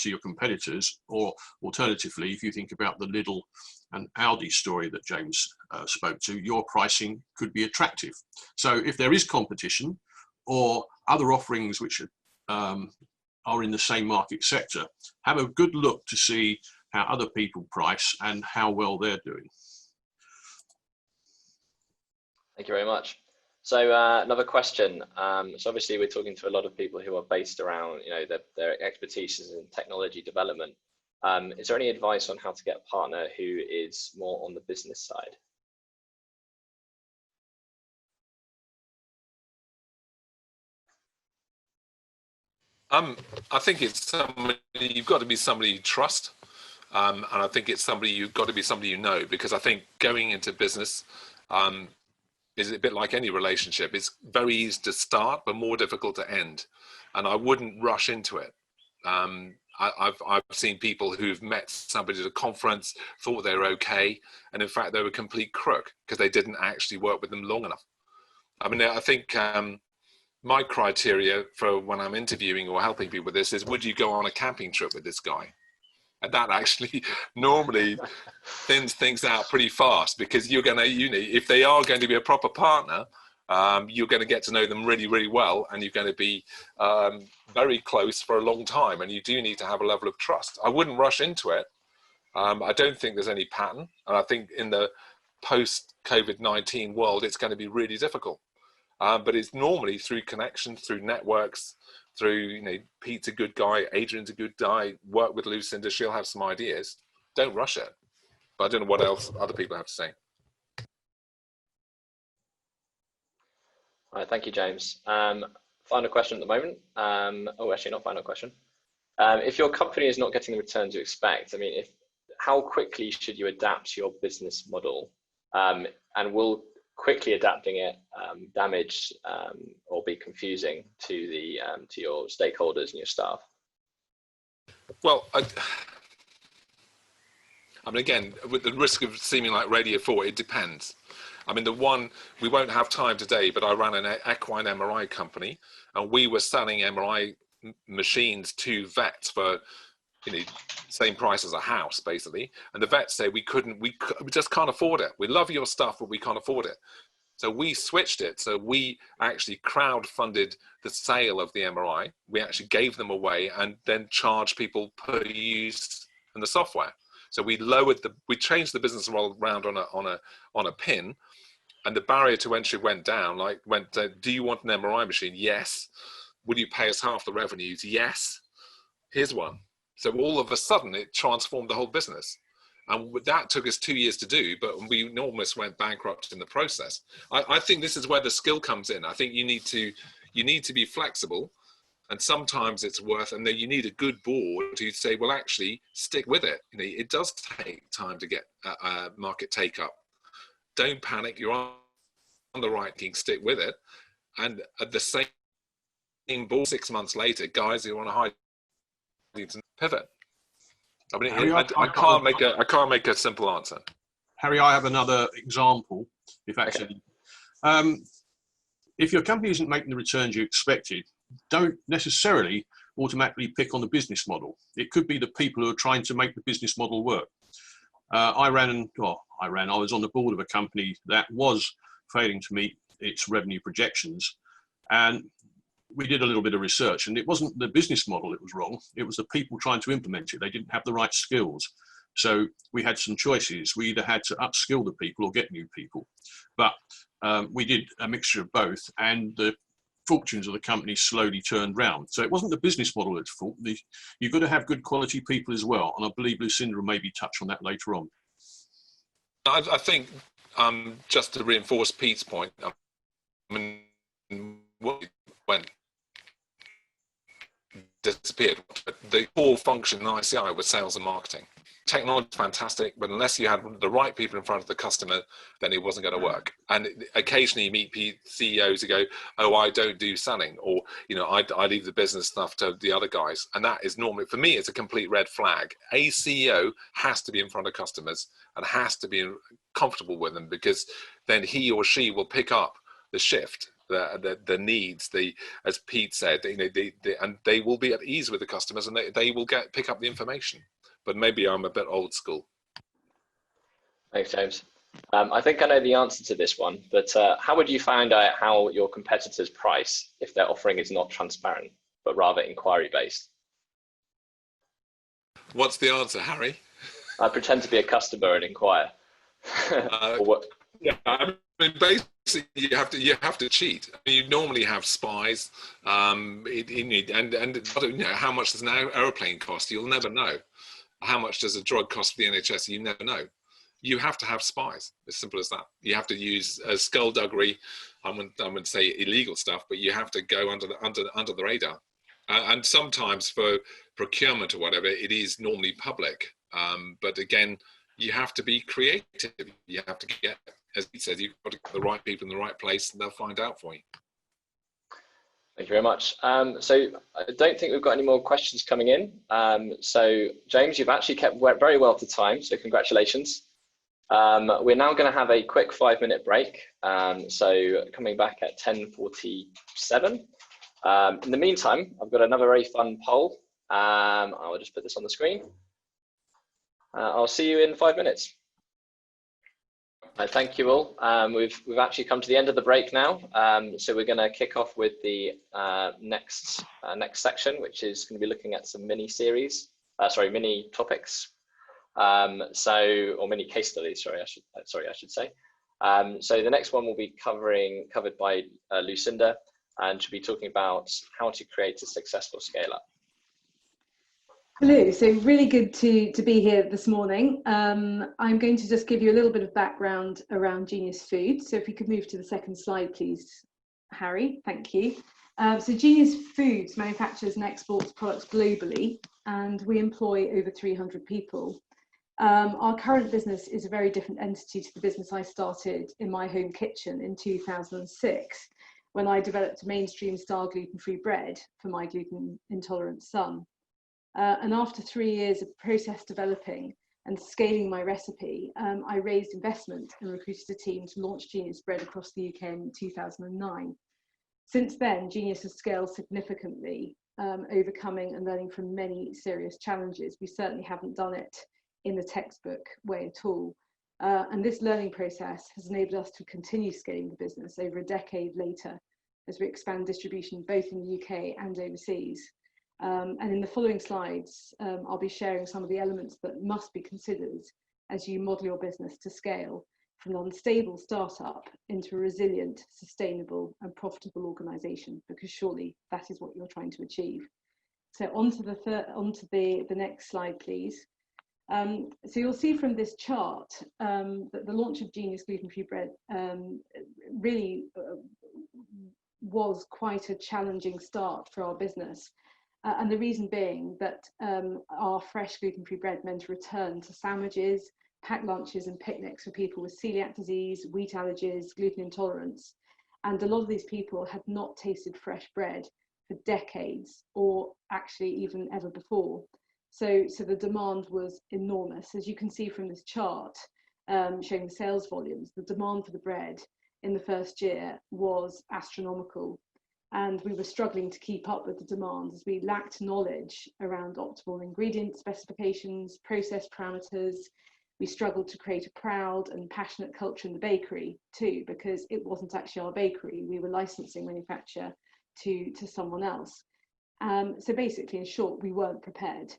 S4: to your competitors, or alternatively, if you think about the Lidl and Aldi story that James spoke to, your pricing could be attractive. So if there is competition or other offerings which are in the same market sector, have a good look to see how other people price and how well they're doing.
S1: Thank you very much. So another question. So obviously we're talking to a lot of people who are based around, their expertise is in technology development. Is there any advice on how to get a partner who is more on the business side?
S2: I think it's you've got to be somebody you trust. And I think it's you've got to be somebody you know, because I think going into business is a bit like any relationship. It's very easy to start, but more difficult to end. And I wouldn't rush into it. I've seen people who've met somebody at a conference, thought they were okay, and in fact they were a complete crook because they didn't actually work with them long enough. I mean, I think my criteria for when I'm interviewing or helping people with this is, would you go on a camping trip with this guy? And that actually normally thins things out pretty fast, because you're going to, if they are going to be a proper partner, you're going to get to know them really, really well, and you're going to be very close for a long time, and you do need to have a level of trust. I wouldn't rush into it. I don't think there's any pattern, and I think in the post-COVID-19 world, it's going to be really difficult. But it's normally through connections, through networks, through, Pete's a good guy, Adrian's a good guy, work with Lucinda, she'll have some ideas. Don't rush it. But I don't know what else other people have to say.
S1: All right, thank you, James. Final question at the moment. Actually not final question. If your company is not getting the returns you expect, how quickly should you adapt your business model? And will quickly adapting it damage or be confusing to the to your stakeholders and your staff?
S2: Well, I mean, again, with the risk of seeming like Radio 4, it depends. I mean, we won't have time today, but I ran an equine MRI company, and we were selling MRI machines to vets for, same price as a house, basically. And the vets say we just can't afford it. We love your stuff, but we can't afford it. So we switched it. So we actually crowdfunded the sale of the MRI. We actually gave them away and then charged people per use in the software. So we changed the business model around on a pin, and the barrier to entry went down. Do you want an MRI machine? Yes. Will you pay us half the revenues? Yes. Here's one. So all of a sudden it transformed the whole business. And that took us 2 years to do, but we almost went bankrupt in the process. I think this is where the skill comes in. I think you need to be flexible, and sometimes it's worth, and then you need a good board to say, well, actually stick with it. It does take time to get market take up. Don't panic. You're on the right thing. Stick with it. And at the same board 6 months later, guys who want to hide pivot. I mean,
S4: Harry,
S2: I can't make a simple answer.
S4: Harry, I have another example. If actually, if your company isn't making the returns you expected, don't necessarily automatically pick on the business model. It could be the people who are trying to make the business model work. I was on the board of a company that was failing to meet its revenue projections, and we did a little bit of research, and it wasn't the business model that was wrong. It was the people trying to implement it. They didn't have the right skills. So we had some choices. We either had to upskill the people or get new people. But we did a mixture of both, and the fortunes of the company slowly turned round. So it wasn't the business model that's fault. You've got to have good quality people as well. And I believe Lucinda will maybe touch on that later on.
S2: I think just to reinforce Pete's point, I mean, what went disappeared. The core function in ICI was sales and marketing. Technology is fantastic, but unless you had the right people in front of the customer, then it wasn't going to work. And occasionally you meet CEOs who go, oh, I don't do selling, or I leave the business stuff to the other guys. And that is normally, for me, it's a complete red flag. A CEO has to be in front of customers and has to be comfortable with them, because then he or she will pick up the shift, the needs, as Pete said, and they will be at ease with the customers, and they will pick up the information. But maybe I'm a bit old school.
S1: Thanks, James. I think I know the answer to this one, but how would you find out how your competitors price if their offering is not transparent, but rather inquiry-based?
S2: What's the answer, Harry?
S1: I pretend to be a customer and inquire. Or what?
S2: Yeah, I mean, basically, you have to cheat. I mean, you normally have spies, and how much does an aeroplane cost? You'll never know. How much does a drug cost for the NHS? You never know. You have to have spies. As simple as that. You have to use skullduggery. I wouldn't say illegal stuff, but you have to go under the radar. And sometimes for procurement or whatever, it is normally public. But again, you have to be creative. You have to get, as he said, you've got to get the right people in the right place, and they'll find out for you.
S1: Thank you very much. So I don't think we've got any more questions coming in. So James, you've actually kept very well to time, so congratulations. We're now going to have a quick 5-minute break. So coming back at 10:47. In the meantime, I've got another very fun poll. I'll just put this on the screen. I'll see you in 5 minutes. Thank you all. We've actually come to the end of the break now. So we're going to kick off with the next section, which is going to be looking at some mini topics. Or mini case studies. I should say. So the next one will be covered by Lucinda, and she'll be talking about how to create a successful scale up.
S3: Hello, so really good to be here this morning. I'm going to just give you a little bit of background around Genius Foods. So if we could move to the second slide, please, Harry, thank you. So Genius Foods manufactures and exports products globally, and we employ over 300 people. Our current business is a very different entity to the business I started in my home kitchen in 2006, when I developed a mainstream style gluten-free bread for my gluten intolerant son. And after 3 years of process developing and scaling my recipe, I raised investment and recruited a team to launch Genius Bread across the UK in 2009. Since then, Genius has scaled significantly, overcoming and learning from many serious challenges. We certainly haven't done it in the textbook way at all. And this learning process has enabled us to continue scaling the business over a decade later as we expand distribution both in the UK and overseas. And in the following slides, I'll be sharing some of the elements that must be considered as you model your business to scale from an unstable startup into a resilient, sustainable and profitable organisation, because surely that is what you're trying to achieve. So onto the next slide, please. So you'll see from this chart that the launch of Genius gluten-free bread really was quite a challenging start for our business. And the reason being that our fresh gluten-free bread meant a return to sandwiches, packed lunches and picnics for people with celiac disease, wheat allergies, gluten intolerance. And a lot of these people had not tasted fresh bread for decades, or actually even ever before. So the demand was enormous. As you can see from this chart showing the sales volumes, the demand for the bread in the first year was astronomical. And we were struggling to keep up with the demand as we lacked knowledge around optimal ingredient specifications, process parameters. We struggled to create a proud and passionate culture in the bakery too, because it wasn't actually our bakery. We were licensing manufacture to someone else. So basically, in short, we weren't prepared.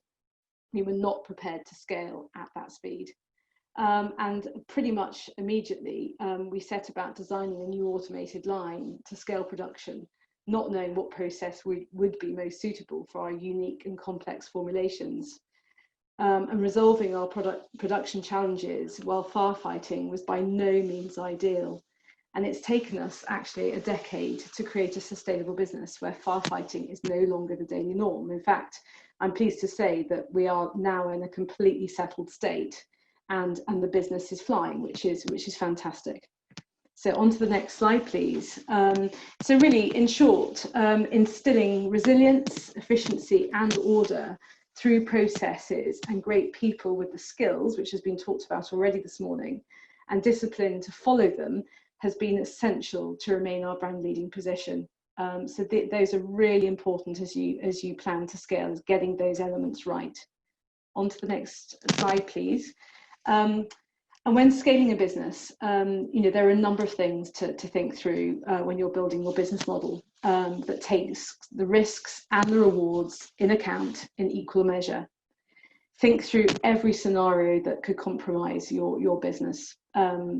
S3: We were not prepared to scale at that speed. And pretty much immediately, we set about designing a new automated line to scale production, not knowing what process would be most suitable for our unique and complex formulations. And resolving our production challenges while firefighting was by no means ideal. And it's taken us actually a decade to create a sustainable business where firefighting is no longer the daily norm. In fact, I'm pleased to say that we are now in a completely settled state, and the business is flying, which is fantastic. So on to the next slide, please. So really, in short, instilling resilience, efficiency and order through processes and great people with the skills, which has been talked about already this morning, and discipline to follow them has been essential to remain our brand leading position. So those are really important as you plan to scale, is getting those elements right. On to the next slide, please. And when scaling a business, there are a number of things to think through when you're building your business model that takes the risks and the rewards in account in equal measure. Think through every scenario that could compromise your business,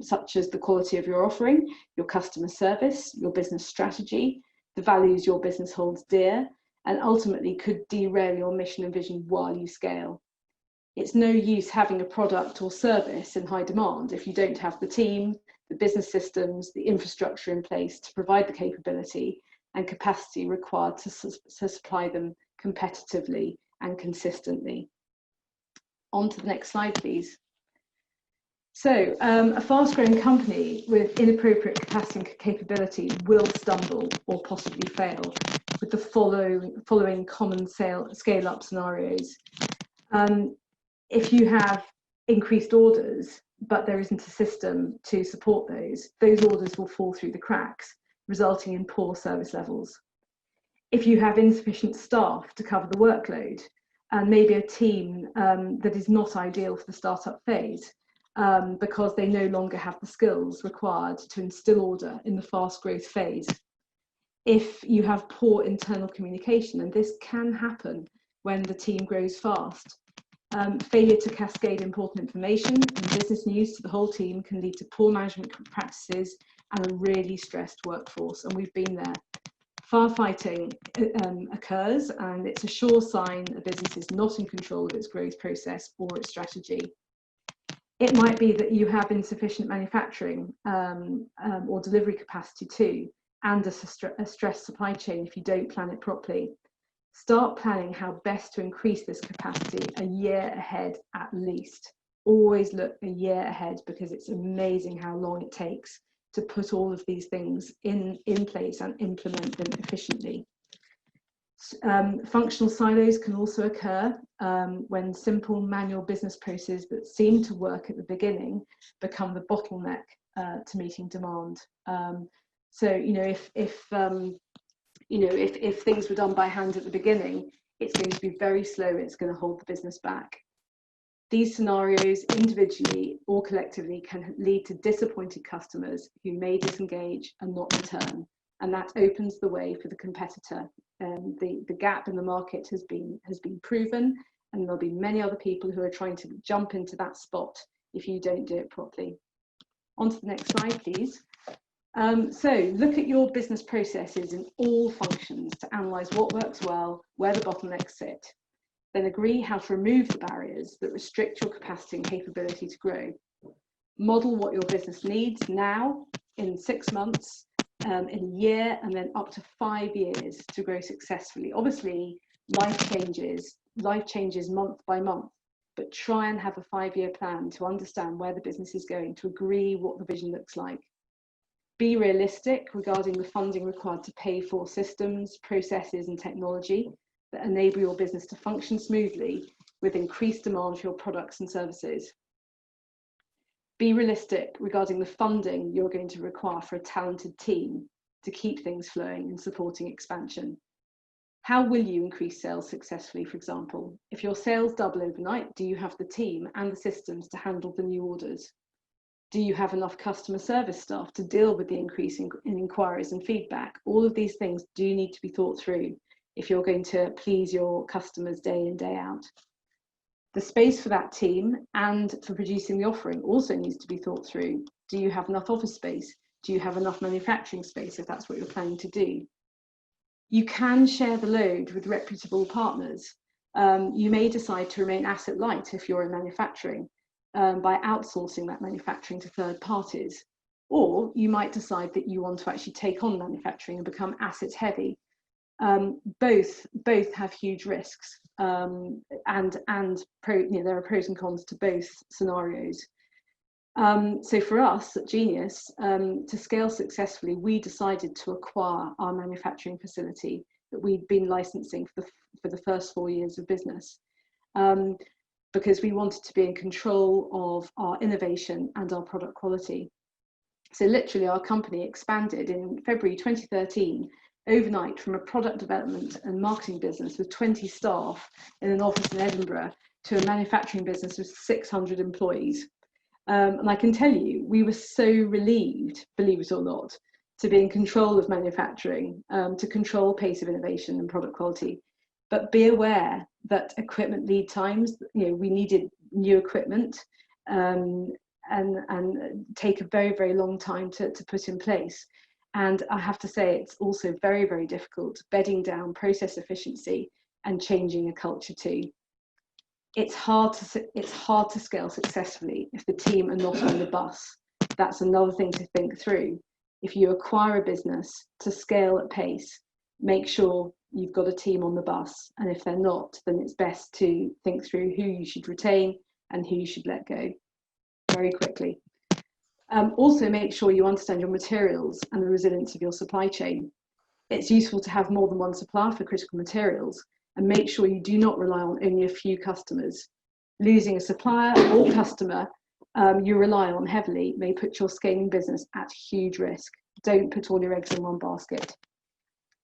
S3: such as the quality of your offering, your customer service, your business strategy, the values your business holds dear, and ultimately could derail your mission and vision while you scale. It's no use having a product or service in high demand if you don't have the team, the business systems, the infrastructure in place to provide the capability and capacity required to supply them competitively and consistently. On to the next slide, please. So a fast-growing company with inappropriate capacity and capability will stumble or possibly fail with the following common scale-up scenarios. If you have increased orders, but there isn't a system to support those orders will fall through the cracks, resulting in poor service levels. If you have insufficient staff to cover the workload, and maybe a team that is not ideal for the startup phase, because they no longer have the skills required to instill order in the fast growth phase. If you have poor internal communication, and this can happen when the team grows fast, failure to cascade important information and business news to the whole team can lead to poor management practices and a really stressed workforce, and we've been there. Firefighting occurs, and it's a sure sign a business is not in control of its growth process or its strategy. It might be that you have insufficient manufacturing or delivery capacity too, and a stressed supply chain if you don't plan it properly. Start planning how best to increase this capacity a year ahead at least. always look a year ahead, because it's amazing how long it takes to put all of these things in place and implement them efficiently. Functional silos can also occur when simple manual business processes that seem to work at the beginning become the bottleneck to meeting demand. So, you know, if things were done by hand at the beginning, it's going to be very slow. It's going to hold the business back. These scenarios, individually or collectively, can lead to disappointed customers who may disengage and not return, and that opens the way for the competitor. The gap in the market has been proven, and there'll be many other people who are trying to jump into that spot if you don't do it properly. On to the next slide, please. So look at your business processes in all functions to analyse what works well, where the bottlenecks sit. Then agree how to remove the barriers that restrict your capacity and capability to grow. Model what your business needs now, in 6 months, in a year, and then up to 5 years to grow successfully. Obviously, life changes month by month, but try and have a 5-year plan to understand where the business is going, to agree what the vision looks like. Be realistic regarding the funding required to pay for systems, processes, and technology that enable your business to function smoothly with increased demand for your products and services. Be realistic regarding the funding you're going to require for a talented team to keep things flowing and supporting expansion. How will you increase sales successfully, for example? If your sales double overnight, do you have the team and the systems to handle the new orders? Do you have enough customer service staff to deal with the increase in inquiries and feedback? All of these things do need to be thought through if you're going to please your customers day in, day out. The space for that team and for producing the offering also needs to be thought through. Do you have enough office space? Do you have enough manufacturing space if that's what you're planning to do? You can share the load with reputable partners. You may decide to remain asset light if you're in manufacturing by outsourcing that manufacturing to third parties. Or you might decide that you want to actually take on manufacturing and become assets heavy. Both have huge risks, and there are pros and cons to both scenarios. So for us at Genius, to scale successfully, we decided to acquire our manufacturing facility that we'd been licensing for the first 4 years of business, because we wanted to be in control of our innovation and our product quality. So literally our company expanded in February 2013 overnight from a product development and marketing business with 20 staff in an office in Edinburgh to a manufacturing business with 600 employees. And I can tell you, we were so relieved, believe it or not, to be in control of manufacturing, to control pace of innovation and product quality. But be aware that equipment lead times, we needed new equipment and take a very, very long time to put in place. And I have to say, it's also very, very difficult bedding down process efficiency and changing a culture too. It's hard to scale successfully if the team are not on the bus. That's another thing to think through. If you acquire a business to scale at pace, make sure you've got a team on the bus. And if they're not, then it's best to think through who you should retain and who you should let go very quickly. Also, make sure you understand your materials and the resilience of your supply chain. It's useful to have more than one supplier for critical materials, and make sure you do not rely on only a few customers. Losing a supplier or customer you rely on heavily may put your scaling business at huge risk. Don't put all your eggs in one basket.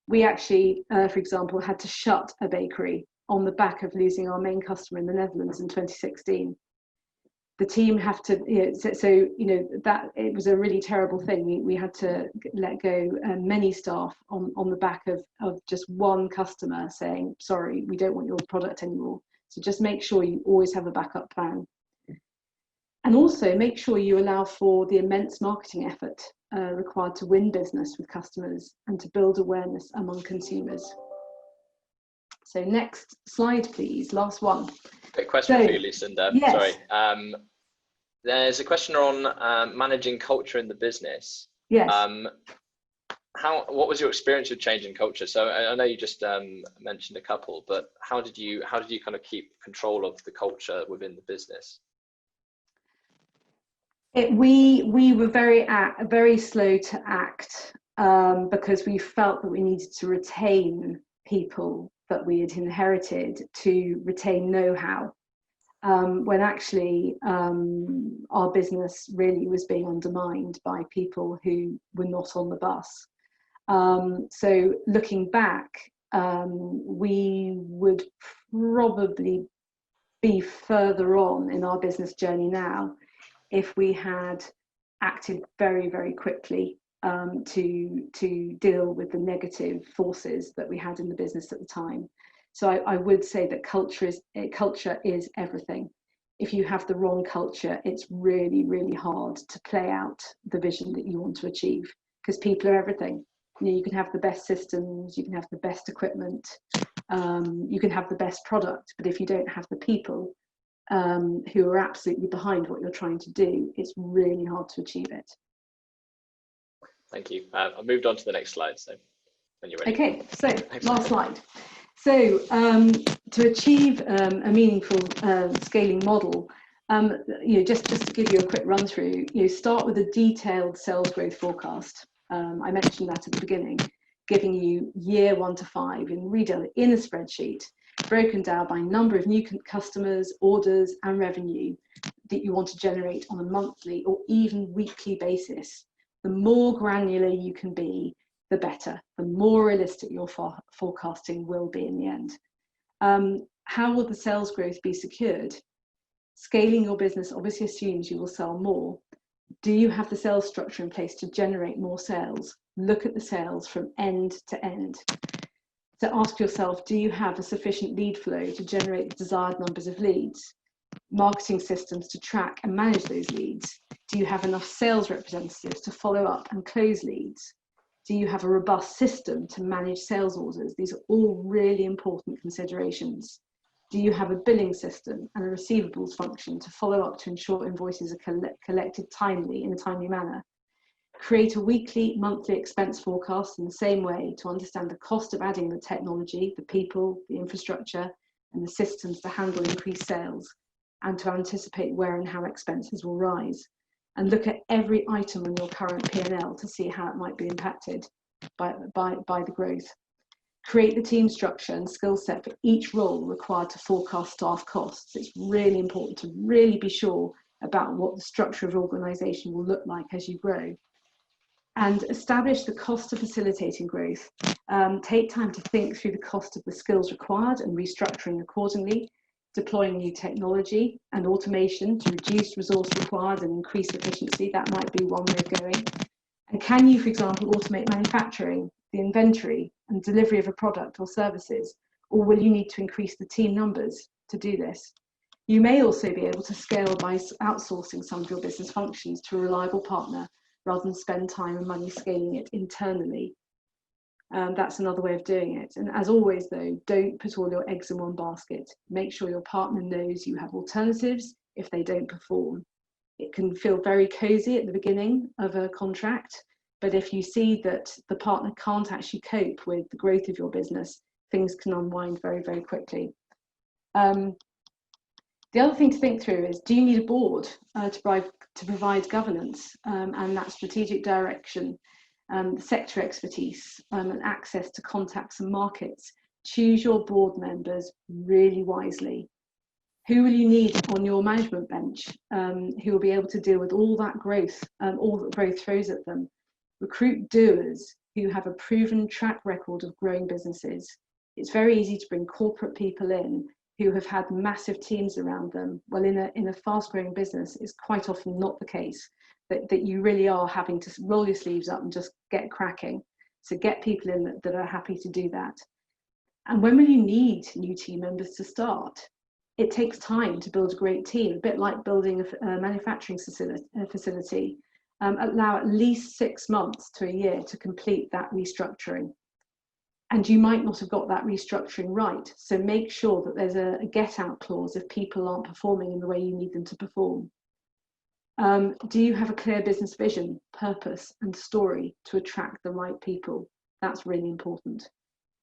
S3: We actually, for example, had to shut a bakery on the back of losing our main customer in the Netherlands in 2016. The team have to, that it was a really terrible thing. We had to let go many staff on the back of just one customer saying, sorry, we don't want your product anymore. So just make sure you always have a backup plan. And also make sure you allow for the immense marketing effort required to win business with customers and to build awareness among consumers. So next slide, please, last one.
S1: Quick question for you, Lucinda.
S3: Yes.
S1: Sorry. There's a question on managing culture in the business.
S3: Yes.
S1: What was your experience with changing culture? So I know you just mentioned a couple, but how did you kind of keep control of the culture within the business?
S3: We were very slow to act because we felt that we needed to retain people that we had inherited, to retain know-how, when actually our business really was being undermined by people who were not on the bus. So looking back, we would probably be further on in our business journey now if we had acted very, very quickly to deal with the negative forces that we had in the business at the time. So I would say that culture is everything. If you have the wrong culture, it's really, really hard to play out the vision that you want to achieve, because people are everything. You know, you can have the best systems, you can have the best equipment, you can have the best product, but if you don't have the people who are absolutely behind what you're trying to do, it's really hard to achieve it.
S1: Thank you. I've moved on to the next slide, so when you're ready.
S3: Okay, so last slide. So to achieve a meaningful scaling model, just to give you a quick run through, start with a detailed sales growth forecast. I mentioned that at the beginning, giving you year 1 to 5 in a spreadsheet, broken down by number of new customers, orders, and revenue that you want to generate on a monthly or even weekly basis. The more granular you can be, the better. The more realistic your forecasting will be in the end. How will the sales growth be secured? Scaling your business obviously assumes you will sell more. Do you have the sales structure in place to generate more sales? Look at the sales from end to end. So ask yourself, do you have a sufficient lead flow to generate the desired numbers of leads? Marketing systems to track and manage those leads? Do you have enough sales representatives to follow up and close leads? Do you have a robust system to manage sales orders? These are all really important considerations. Do you have a billing system and a receivables function to follow up to ensure invoices are collected in a timely manner? Create a weekly, monthly expense forecast in the same way to understand the cost of adding the technology, the people, the infrastructure, and the systems to handle increased sales, and to anticipate where and how expenses will rise. And look at every item on your current P&L to see how it might be impacted by the growth. Create the team structure and skill set for each role required to forecast staff costs. It's really important to really be sure about what the structure of organisation will look like as you grow. And establish the cost of facilitating growth. Take time to think through the cost of the skills required and restructuring accordingly. Deploying new technology and automation to reduce resource required and increase efficiency. That might be one way of going. And can you, for example, automate manufacturing, the inventory and delivery of a product or services? Or will you need to increase the team numbers to do this? You may also be able to scale by outsourcing some of your business functions to a reliable partner rather than spend time and money scaling it internally. That's another way of doing it. And as always, though, don't put all your eggs in one basket. Make sure your partner knows you have alternatives if they don't perform. It can feel very cozy at the beginning of a contract, but if you see that the partner can't actually cope with the growth of your business, things can unwind very, very quickly. The other thing to think through is, do you need a board to provide governance and that strategic direction? Sector expertise and access to contacts and markets. Choose your board members really wisely. Who will you need on your management bench who will be able to deal with all that growth, all that growth throws at them? Recruit doers who have a proven track record of growing businesses. It's very easy to bring corporate people in who have had massive teams around them. Well, in a fast-growing business, it's quite often not the case. That you really are having to roll your sleeves up and just get cracking. So get people in that are happy to do that. And when will you need new team members to start? It takes time to build a great team, a bit like building a manufacturing facility. Allow at least 6 months to a year to complete that restructuring. And you might not have got that restructuring right. So make sure that there's a get out clause if people aren't performing in the way you need them to perform. Do you have a clear business vision, purpose, and story to attract the right people? That's really important.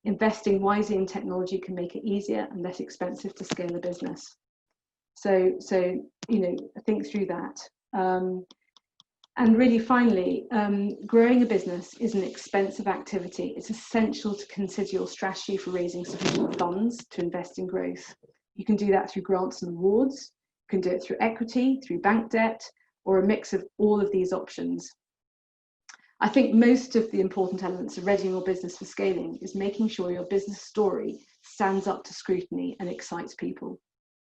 S3: Investing wisely in technology can make it easier and less expensive to scale a business. So think through that. And really finally, growing a business is an expensive activity. It's essential to consider your strategy for raising sufficient funds to invest in growth. You can do that through grants and awards, you can do it through equity, through bank debt, or a mix of all of these options. I think most of the important elements of readying your business for scaling is making sure your business story stands up to scrutiny and excites people.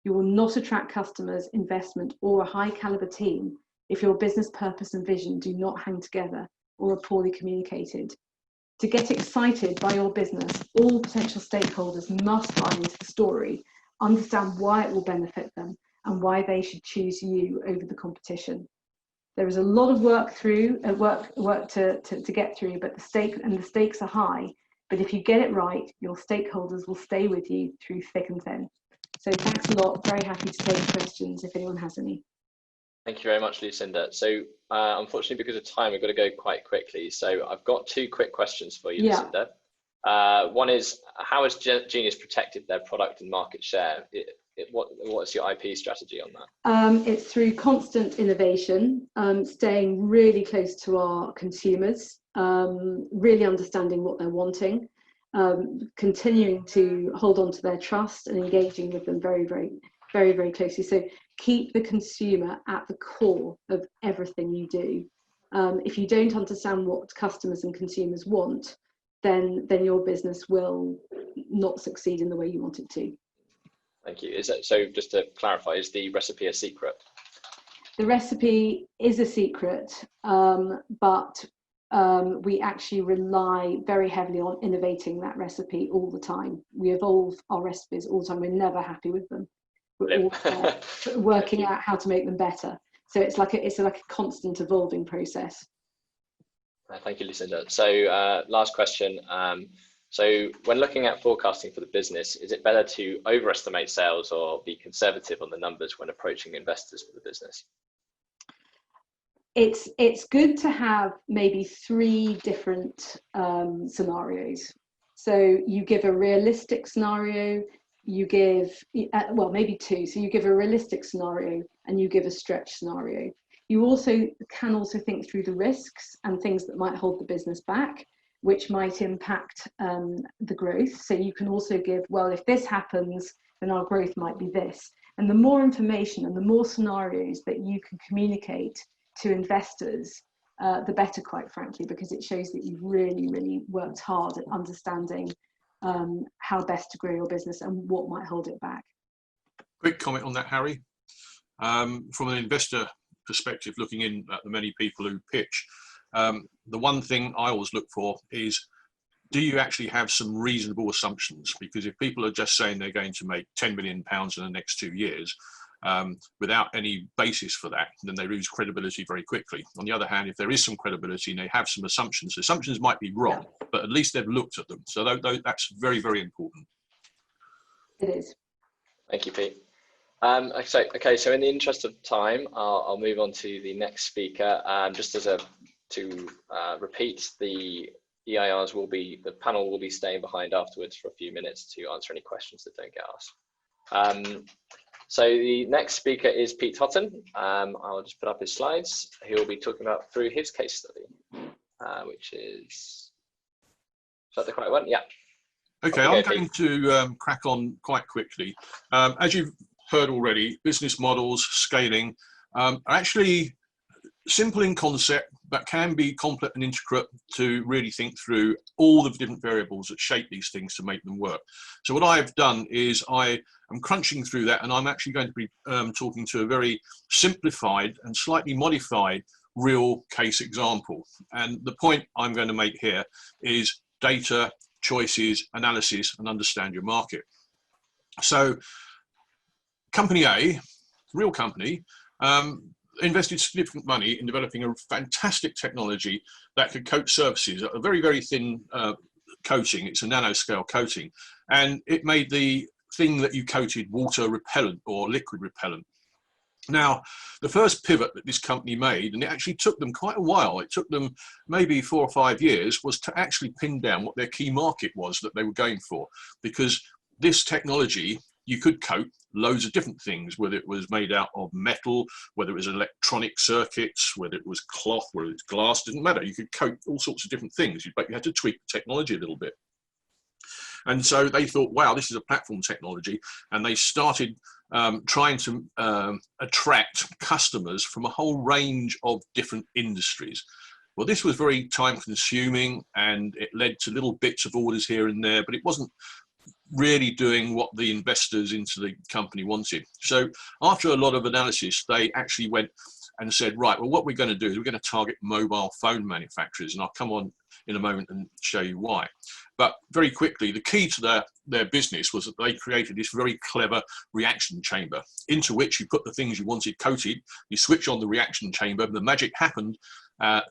S3: You will not attract customers, investment, or a high caliber team if your business purpose and vision do not hang together or are poorly communicated. To get excited by your business, all potential stakeholders must buy into the story, understand why it will benefit them, and why they should choose you over the competition. There is a lot of work to get through, but the stakes are high. But if you get it right, your stakeholders will stay with you through thick and thin. So thanks a lot. Very happy to take questions if anyone has any.
S1: Thank you very much, Lucinda. So unfortunately, because of time, we've got to go quite quickly. So I've got two quick questions for you, Lucinda. One is, how has Genius protected their product and market share? What's your IP strategy on that?
S3: It's through constant innovation, staying really close to our consumers, really understanding what they're wanting, continuing to hold on to their trust and engaging with them very, very closely. So keep the consumer at the core of everything you do. If you don't understand what customers and consumers want, then your business will not succeed in the way you want it to.
S1: Thank you. So just to clarify, is the recipe a secret?
S3: The recipe is a secret, but we actually rely very heavily on innovating that recipe all the time. We evolve our recipes all the time. We're never happy with them. We're all working out how to make them better. So it's like a constant evolving process.
S1: Thank you, Lucinda. So last question. So when looking at forecasting for the business, is it better to overestimate sales or be conservative on the numbers when approaching investors for the business?
S3: It's good to have maybe 3 different scenarios. So you give a realistic scenario, you give, well, maybe 2. So you give a realistic scenario and you give a stretch scenario. You can also think through the risks and things that might hold the business back, which might impact the growth. So you can also give, well, if this happens, then our growth might be this. And the more information and the more scenarios that you can communicate to investors, the better, quite frankly, because it shows that you've really, really worked hard at understanding how best to grow your business and what might hold it back.
S4: Quick comment on that, Harry. From an investor perspective, looking in at the many people who pitch, the one thing I always look for is, do you actually have some reasonable assumptions? Because if people are just saying they're going to make £10 million in the next 2 years, without any basis for that, then they lose credibility very quickly. On the other hand, if there is some credibility and they have some assumptions, assumptions might be wrong, but at least they've looked at them. So that's very, very important.
S3: It is.
S1: Thank you, Pete. Okay, so in the interest of time, I'll move on to the next speaker. Just to repeat, the EIRs the panel will be staying behind afterwards for a few minutes to answer any questions that don't get asked. So the next speaker is Pete Hotten. I'll just put up his slides. He will be talking about through his case study, which is that the correct one? Yeah.
S4: Okay, I'm going to crack on quite quickly. As you've heard already, business models, scaling, are actually simple in concept, but can be complex and intricate to really think through all the different variables that shape these things to make them work. So what I've done is I am crunching through that, and I'm actually going to be talking to a very simplified and slightly modified real case example. And the point I'm going to make here is data, choices, analysis, and understand your market. So company A, real company, invested significant money in developing a fantastic technology that could coat surfaces, a very, very thin coating. It's a nanoscale coating, and it made the thing that you coated water repellent or liquid repellent. Now, the first pivot that this company made, and it actually took them quite a while, it took them maybe 4 or 5 years, was to actually pin down what their key market was that they were going for. Because this technology, you could coat loads of different things, whether it was made out of metal, whether it was electronic circuits, whether it was cloth, whether it was glass, didn't matter. You could coat all sorts of different things, but you had to tweak the technology a little bit. And so they thought, wow, this is a platform technology. And they started trying to attract customers from a whole range of different industries. Well, this was very time consuming, and it led to little bits of orders here and there, but it wasn't really doing what the investors into the company wanted. So after a lot of analysis, they actually went and said, right, well, what we're going to do is we're going to target mobile phone manufacturers. And I'll come on in a moment and show you why. But very quickly, the key to their business was that they created this very clever reaction chamber into which you put the things you wanted coated, you switch on the reaction chamber, the magic happened. A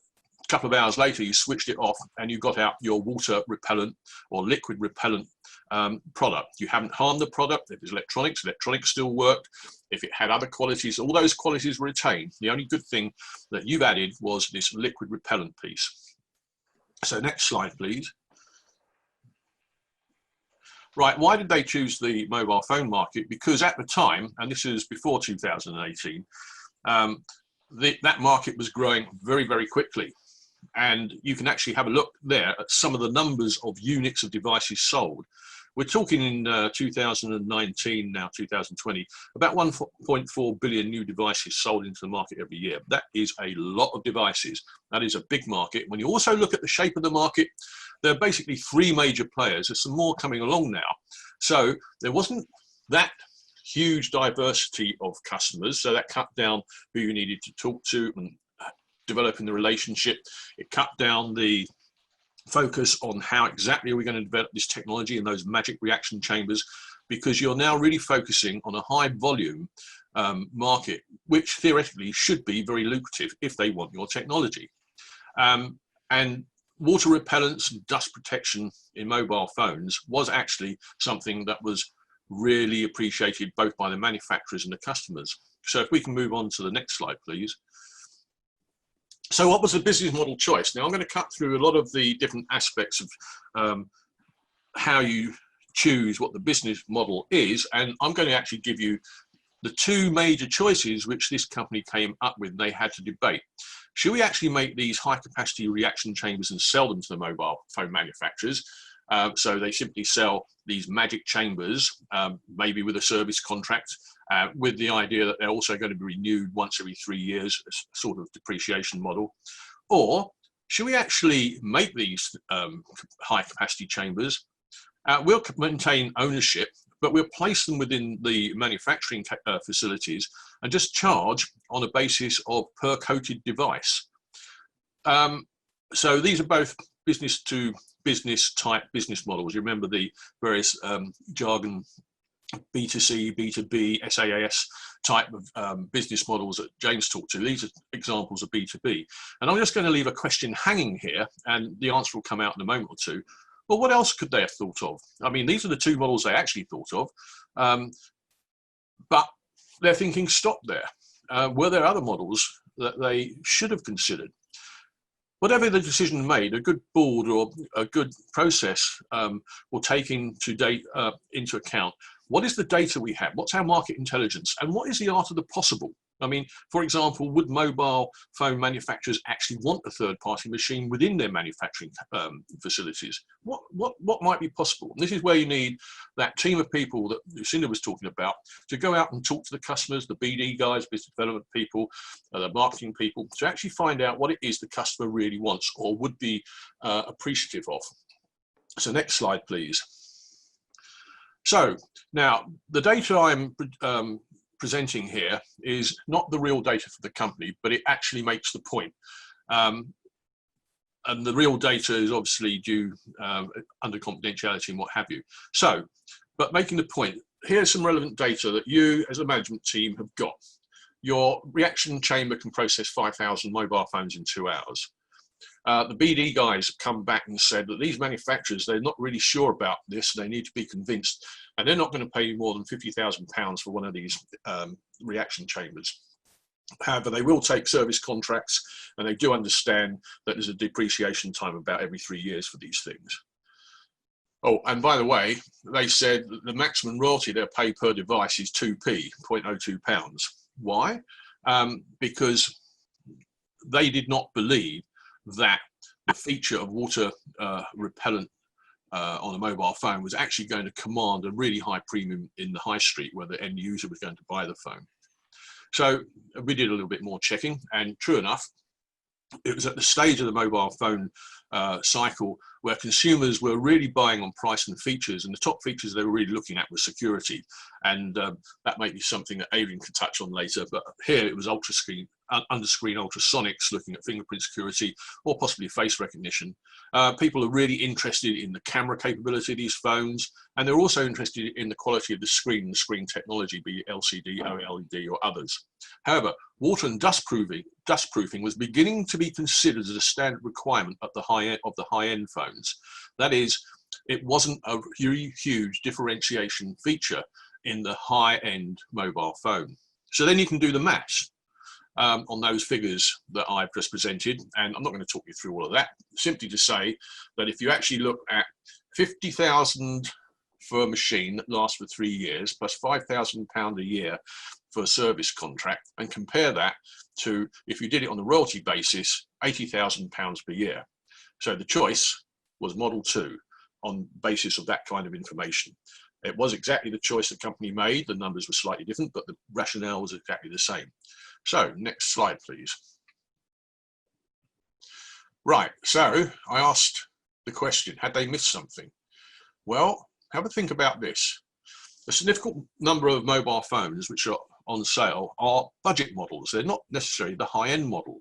S4: couple of hours later, you switched it off and you got out your water repellent or liquid repellent product. You haven't harmed the product. If it's electronics, electronics still worked. If it had other qualities, all those qualities were retained. The only good thing that you've added was this liquid repellent piece. So next slide, please. Right, why did they choose the mobile phone market? Because at the time, and this is before 2018, that market was growing very, very quickly. And you can actually have a look there at some of the numbers of units of devices sold. We're talking in 2019, now 2020, about 1.4 billion new devices sold into the market every year. That is a lot of devices. That is a big market. When you also look at the shape of the market, there are basically three major players. There's some more coming along now. So there wasn't that huge diversity of customers. So that cut down who you needed to talk to and developing the relationship. It cut down the focus on how exactly are we going to develop this technology and those magic reaction chambers, because you're now really focusing on a high volume market, which theoretically should be very lucrative if they want your technology. And water repellents and dust protection in mobile phones was actually something that was really appreciated both by the manufacturers and the customers. So if we can move on to the next slide, please. So what was the business model choice? Now I'm going to cut through a lot of the different aspects of how you choose what the business model is, and I'm going to actually give you the two major choices which this company came up with. They had to debate. Should we actually make these high capacity reaction chambers and sell them to the mobile phone manufacturers? So they simply sell these magic chambers, maybe with a service contract, with the idea that they're also going to be renewed once every 3 years, a sort of depreciation model. Or should we actually make these high capacity chambers? We'll maintain ownership, but we'll place them within the manufacturing facilities and just charge on a basis of per coated device. So these are both business to business type business models. You remember the various jargon, B2C, B2B, SaaS type of business models that James talked to. These are examples of B2B. And I'm just going to leave a question hanging here, and the answer will come out in a moment or two. Well, what else could they have thought of? I mean, these are the two models they actually thought of, but they're thinking, stop there. Were there other models that they should have considered? Whatever the decision made, a good board or a good process will take into account what is the data we have, what's our market intelligence, and what is the art of the possible. I mean, for example, would mobile phone manufacturers actually want a third-party machine within their manufacturing facilities? What might be possible? And this is where you need that team of people that Lucinda was talking about to go out and talk to the customers, the BD guys, business development people, the marketing people, to actually find out what it is the customer really wants or would be appreciative of. So next slide, please. So now the data I'm presenting here is not the real data for the company, but it actually makes the point. And the real data is obviously due under confidentiality and what have you. So, but making the point, here's some relevant data that you as a management team have got. Your reaction chamber can process 5,000 mobile phones in 2 hours. The BD guys have come back and said that these manufacturers, they're not really sure about this. They need to be convinced, and they're not going to pay you more than £50,000 for one of these reaction chambers. However, they will take service contracts, and they do understand that there's a depreciation time about every 3 years for these things. Oh, and by the way, they said that the maximum royalty they'll pay per device is 2p, 0.02 pounds. Why? Because they did not believe that the feature of water repellent on a mobile phone was actually going to command a really high premium in the high street where the end user was going to buy the phone. So we did a little bit more checking, and true enough, it was at the stage of the mobile phone cycle where consumers were really buying on price and features, and the top features they were really looking at was security, and that may be something that Adrian can touch on later, but here it was under-screen ultrasonics, looking at fingerprint security or possibly face recognition. People are really interested in the camera capability of these phones, and they're also interested in the quality of the screen technology, be it LCD, OLED or others. However, water and dust proofing was beginning to be considered as a standard requirement at the high-end phones. That is, it wasn't a huge differentiation feature in the high-end mobile phone. So then you can do the maths on those figures that I've just presented, and I'm not going to talk you through all of that, simply to say that if you actually look at 50,000 for a machine that lasts for 3 years, plus £5,000 a year for a service contract, and compare that to, if you did it on a royalty basis, £80,000 per year. So the choice was Model 2 on basis of that kind of information. It was exactly the choice the company made. The numbers were slightly different, but the rationale was exactly the same. So next slide, please. Right, so I asked the question, had they missed something? Well, have a think about this. A significant number of mobile phones which are on sale are budget models. They're not necessarily the high-end model.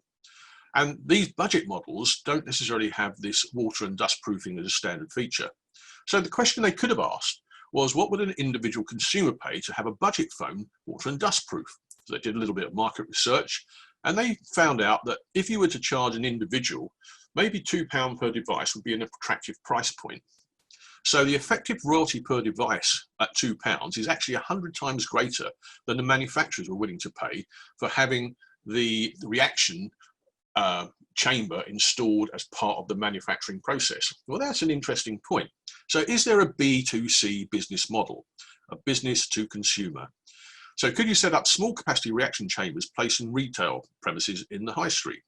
S4: And these budget models don't necessarily have this water and dust proofing as a standard feature. So the question they could have asked was, what would an individual consumer pay to have a budget phone water and dust proof? So they did a little bit of market research, and they found out that if you were to charge an individual, maybe £2 per device would be an attractive price point. So the effective royalty per device at £2 is actually 100 times greater than the manufacturers were willing to pay for having the reaction chamber installed as part of the manufacturing process. Well, that's an interesting point. So is there a B2C business model, a business to consumer? So could you set up small capacity reaction chambers placed in retail premises in the high street?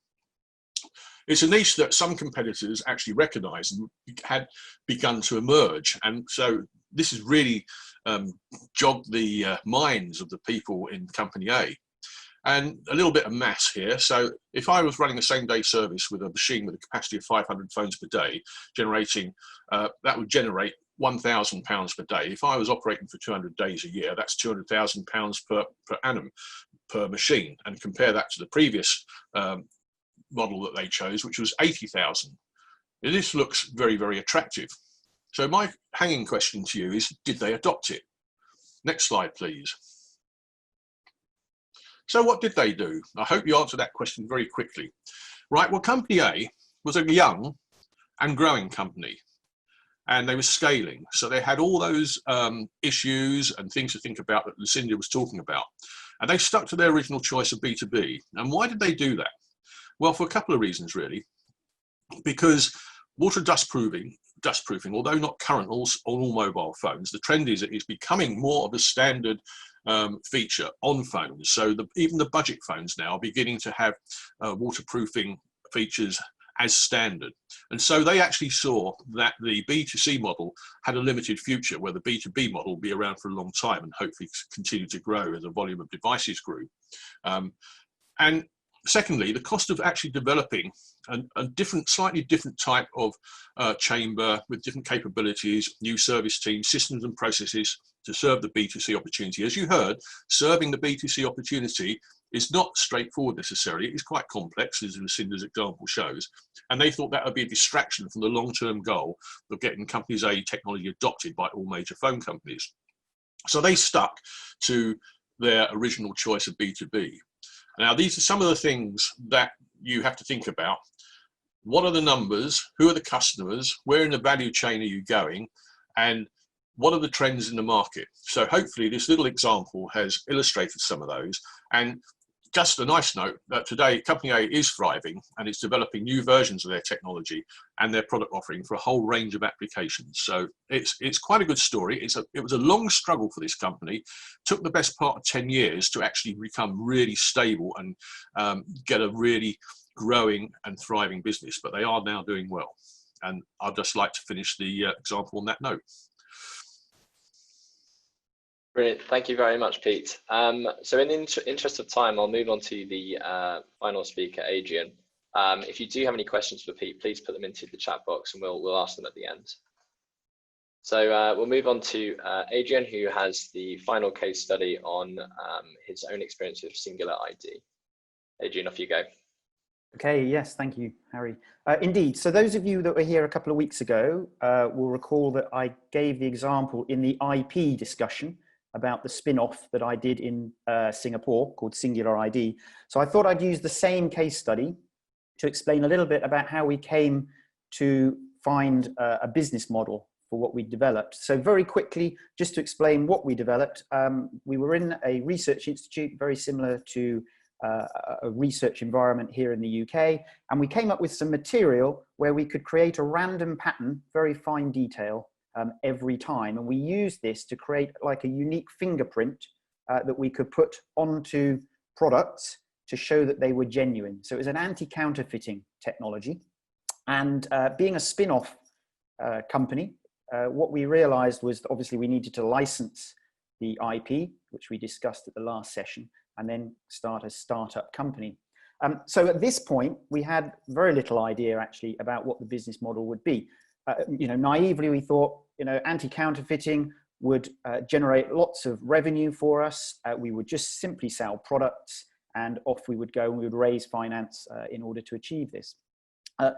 S4: It's a niche that some competitors actually recognize and had begun to emerge. And so this has really jogged the minds of the people in company A. And a little bit of maths here. So if I was running a same day service with a machine with a capacity of 500 phones per day, generating, that would generate £1,000 per day. If I was operating for 200 days a year, that's £200,000 per annum per machine. And compare that to the previous model that they chose, which was 80,000. This looks very, very attractive. So my hanging question to you is, did they adopt it? Next slide, please. So what did they do? I hope you answer that question very quickly. Right, well, company A was a young and growing company, and they were scaling. So they had all those issues and things to think about that Lucinda was talking about. And they stuck to their original choice of B2B. And why did they do that? Well, for a couple of reasons, really. Because water dust proofing, although not current on all mobile phones, the trend is it's becoming more of a standard feature on phones. So even the budget phones now are beginning to have waterproofing features as standard. And so they actually saw that the B2C model had a limited future, where the B2B model will be around for a long time and hopefully continue to grow as the volume of devices grew. And secondly, the cost of actually developing a slightly different type of chamber with different capabilities, new service teams, systems and processes to serve the B2C opportunity. As you heard, serving the B2C opportunity is not straightforward necessarily. It is quite complex, as Lucinda's example shows. And they thought that would be a distraction from the long-term goal of getting companies A technology adopted by all major phone companies. So they stuck to their original choice of B2B. Now, these are some of the things that you have to think about. What are the numbers? Who are the customers? Where in the value chain are you going? And what are the trends in the market? So hopefully this little example has illustrated some of those. And just a nice note that today Company A is thriving and it's developing new versions of their technology and their product offering for a whole range of applications. So it's quite a good story. It was a long struggle for this company. Took the best part of 10 years to actually become really stable and get a really growing and thriving business, but they are now doing well. And I'd just like to finish the example on that note.
S1: Brilliant. Thank you very much, Pete. So in the interest of time, I'll move on to the final speaker, Adrian. If you do have any questions for Pete, please put them into the chat box and we'll ask them at the end. So we'll move on to Adrian, who has the final case study on his own experience with Singular ID. Adrian, off you go.
S5: Okay, yes, thank you, Harry. Indeed, so those of you that were here a couple of weeks ago will recall that I gave the example in the IP discussion about the spin-off that I did in Singapore called Singular ID. So I thought I'd use the same case study to explain a little bit about how we came to find a business model for what we developed. So very quickly, just to explain what we developed, we were in a research institute very similar to a research environment here in the UK, and we came up with some material where we could create a random pattern, very fine detail, every time, and we used this to create like a unique fingerprint that we could put onto products to show that they were genuine. So it was an anti-counterfeiting technology, and being a spin-off company, what we realized was that obviously we needed to license the IP, which we discussed at the last session, and then start a startup company. So at this point, we had very little idea actually about what the business model would be. Naively, we thought, anti-counterfeiting would generate lots of revenue for us. We would just simply sell products and off we would go, and we would raise finance in order to achieve this.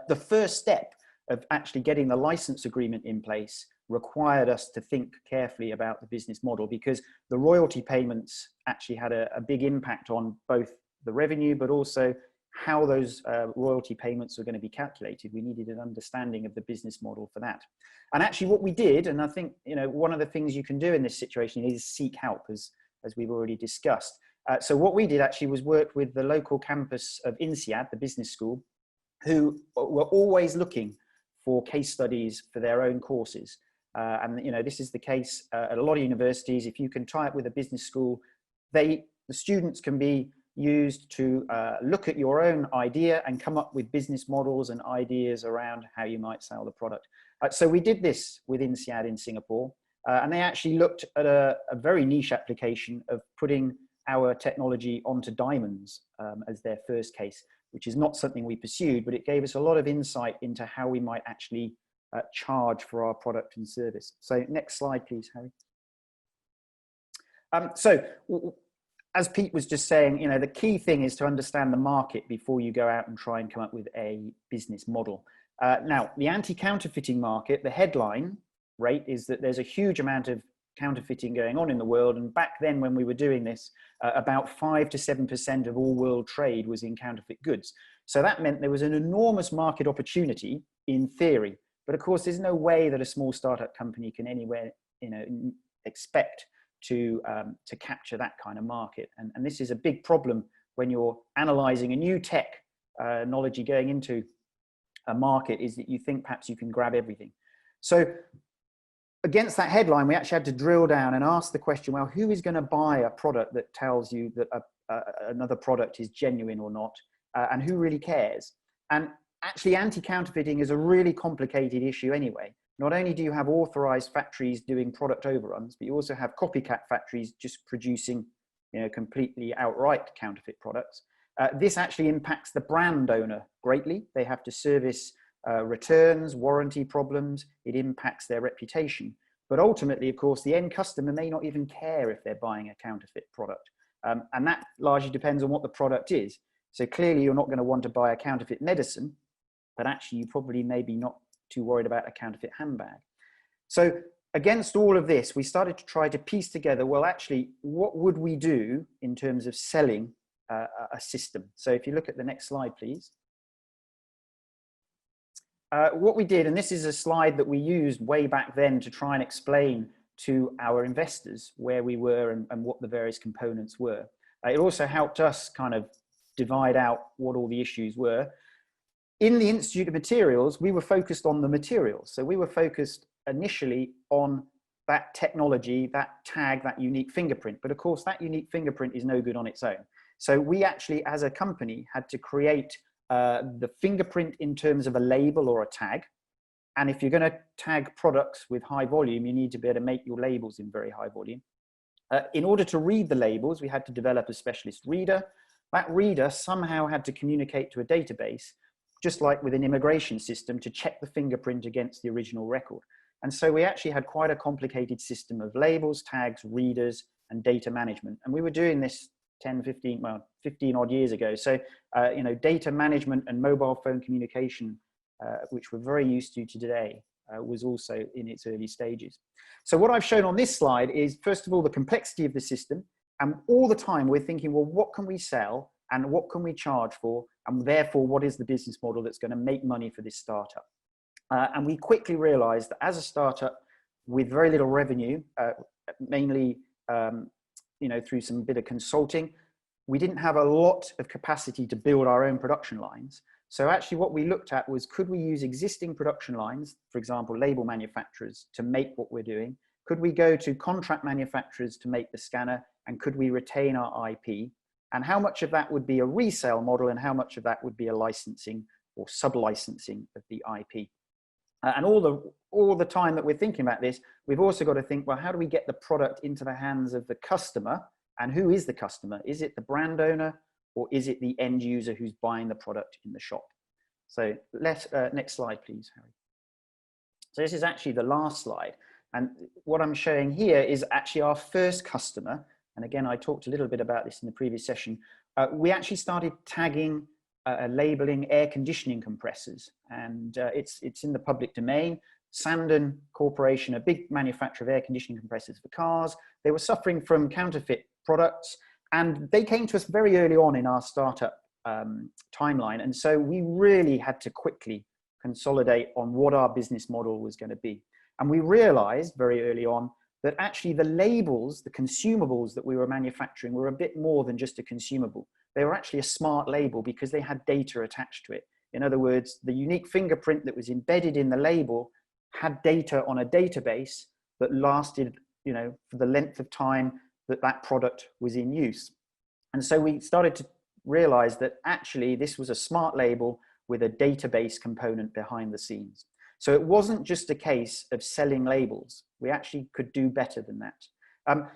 S5: The first step of actually getting the license agreement in place required us to think carefully about the business model, because the royalty payments actually had a big impact on both the revenue, but also how those royalty payments were going to be calculated. We needed an understanding of the business model for that. And actually what we did, and I think, one of the things you can do in this situation is seek help, as we've already discussed. So what we did actually was work with the local campus of INSEAD, the business school, who were always looking for case studies for their own courses. And this is the case at a lot of universities. If you can tie up with a business school, the students can be used to look at your own idea and come up with business models and ideas around how you might sell the product. So we did this with INSEAD in Singapore, and they actually looked at a very niche application of putting our technology onto diamonds as their first case, which is not something we pursued, but it gave us a lot of insight into how we might actually charge for our product and service. So next slide, please, Harry. As Pete was just saying, the key thing is to understand the market before you go out and try and come up with a business model. Now, the anti-counterfeiting market, the headline rate is that there's a huge amount of counterfeiting going on in the world. And back then when we were doing this, about 5 to 7% of all world trade was in counterfeit goods. So that meant there was an enormous market opportunity in theory. But of course, there's no way that a small startup company can anywhere, expect to capture that kind of market. And this is a big problem when you're analyzing a new technology going into a market, is that you think perhaps you can grab everything. So against that headline, we actually had to drill down and ask the question, well, who is going to buy a product that tells you that another product is genuine or not? And who really cares? And actually, anti-counterfeiting is a really complicated issue anyway. Not only do you have authorized factories doing product overruns, but you also have copycat factories just producing, completely outright counterfeit products. This actually impacts the brand owner greatly. They have to service returns, warranty problems. It impacts their reputation. But ultimately, of course, the end customer may not even care if they're buying a counterfeit product. And that largely depends on what the product is. So clearly, you're not going to want to buy a counterfeit medicine, but actually you probably maybe not too worried about a counterfeit handbag. So against all of this, we started to try to piece together, well, actually, what would we do in terms of selling a system? So if you look at the next slide, please. What we did, and this is a slide that we used way back then to try and explain to our investors where we were and what the various components were. It also helped us kind of divide out what all the issues were. In the Institute of Materials, we were focused on the materials. So we were focused initially on that technology, that tag, that unique fingerprint. But of course, that unique fingerprint is no good on its own. So we actually, as a company, had to create the fingerprint in terms of a label or a tag. And if you're going to tag products with high volume, you need to be able to make your labels in very high volume. In order to read the labels, we had to develop a specialist reader. That reader somehow had to communicate to a database, just like with an immigration system, to check the fingerprint against the original record. And so we actually had quite a complicated system of labels, tags, readers, and data management. And we were doing this 15 odd years ago. So, you know, data management and mobile phone communication, which we're very used to today, was also in its early stages. So what I've shown on this slide is, first of all, the complexity of the system. And all the time we're thinking, well, what can we sell and what can we charge for? And therefore, what is the business model that's going to make money for this startup? And we quickly realized that as a startup with very little revenue, mainly you know, through some bit of consulting, we didn't have a lot of capacity to build our own production lines. So actually what we looked at was, could we use existing production lines, for example, label manufacturers, to make what we're doing? Could we go to contract manufacturers to make the scanner? And could we retain our IP? And how much of that would be a resale model and how much of that would be a licensing or sub-licensing of the IP? And all the time that we're thinking about this, we've also got to think, well, how do we get the product into the hands of the customer? And who is the customer? Is it the brand owner or is it the end user who's buying the product in the shop? So next slide, please, Harry. So this is actually the last slide. And what I'm showing here is actually our first customer. And again, I talked a little bit about this in the previous session. We actually started tagging labeling air conditioning compressors, and it's in the public domain. Sandon Corporation, a big manufacturer of air conditioning compressors for cars, they were suffering from counterfeit products, and they came to us very early on in our startup timeline. And so we really had to quickly consolidate on what our business model was going to be. And we realized very early on that actually the labels, the consumables that we were manufacturing, were a bit more than just a consumable. They were actually a smart label because they had data attached to it. In other words, the unique fingerprint that was embedded in the label had data on a database that lasted, you know, for the length of time that that product was in use. And so we started to realize that actually this was a smart label with a database component behind the scenes. So it wasn't just a case of selling labels. We actually could do better than that.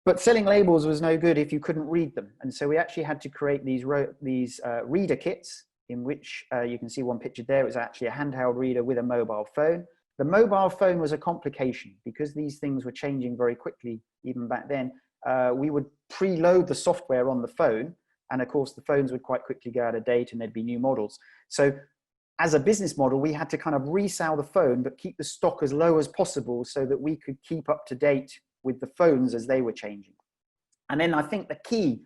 S5: But selling labels was no good if you couldn't read them. And so we actually had to create these reader kits, in which you can see one pictured there. It was actually a handheld reader with a mobile phone. The mobile phone was a complication because these things were changing very quickly, even back then. We would preload the software on the phone. And of course, the phones would quite quickly go out of date and there'd be new models. So as a business model, we had to kind of resell the phone, but keep the stock as low as possible so that we could keep up to date with the phones as they were changing. And then I think the key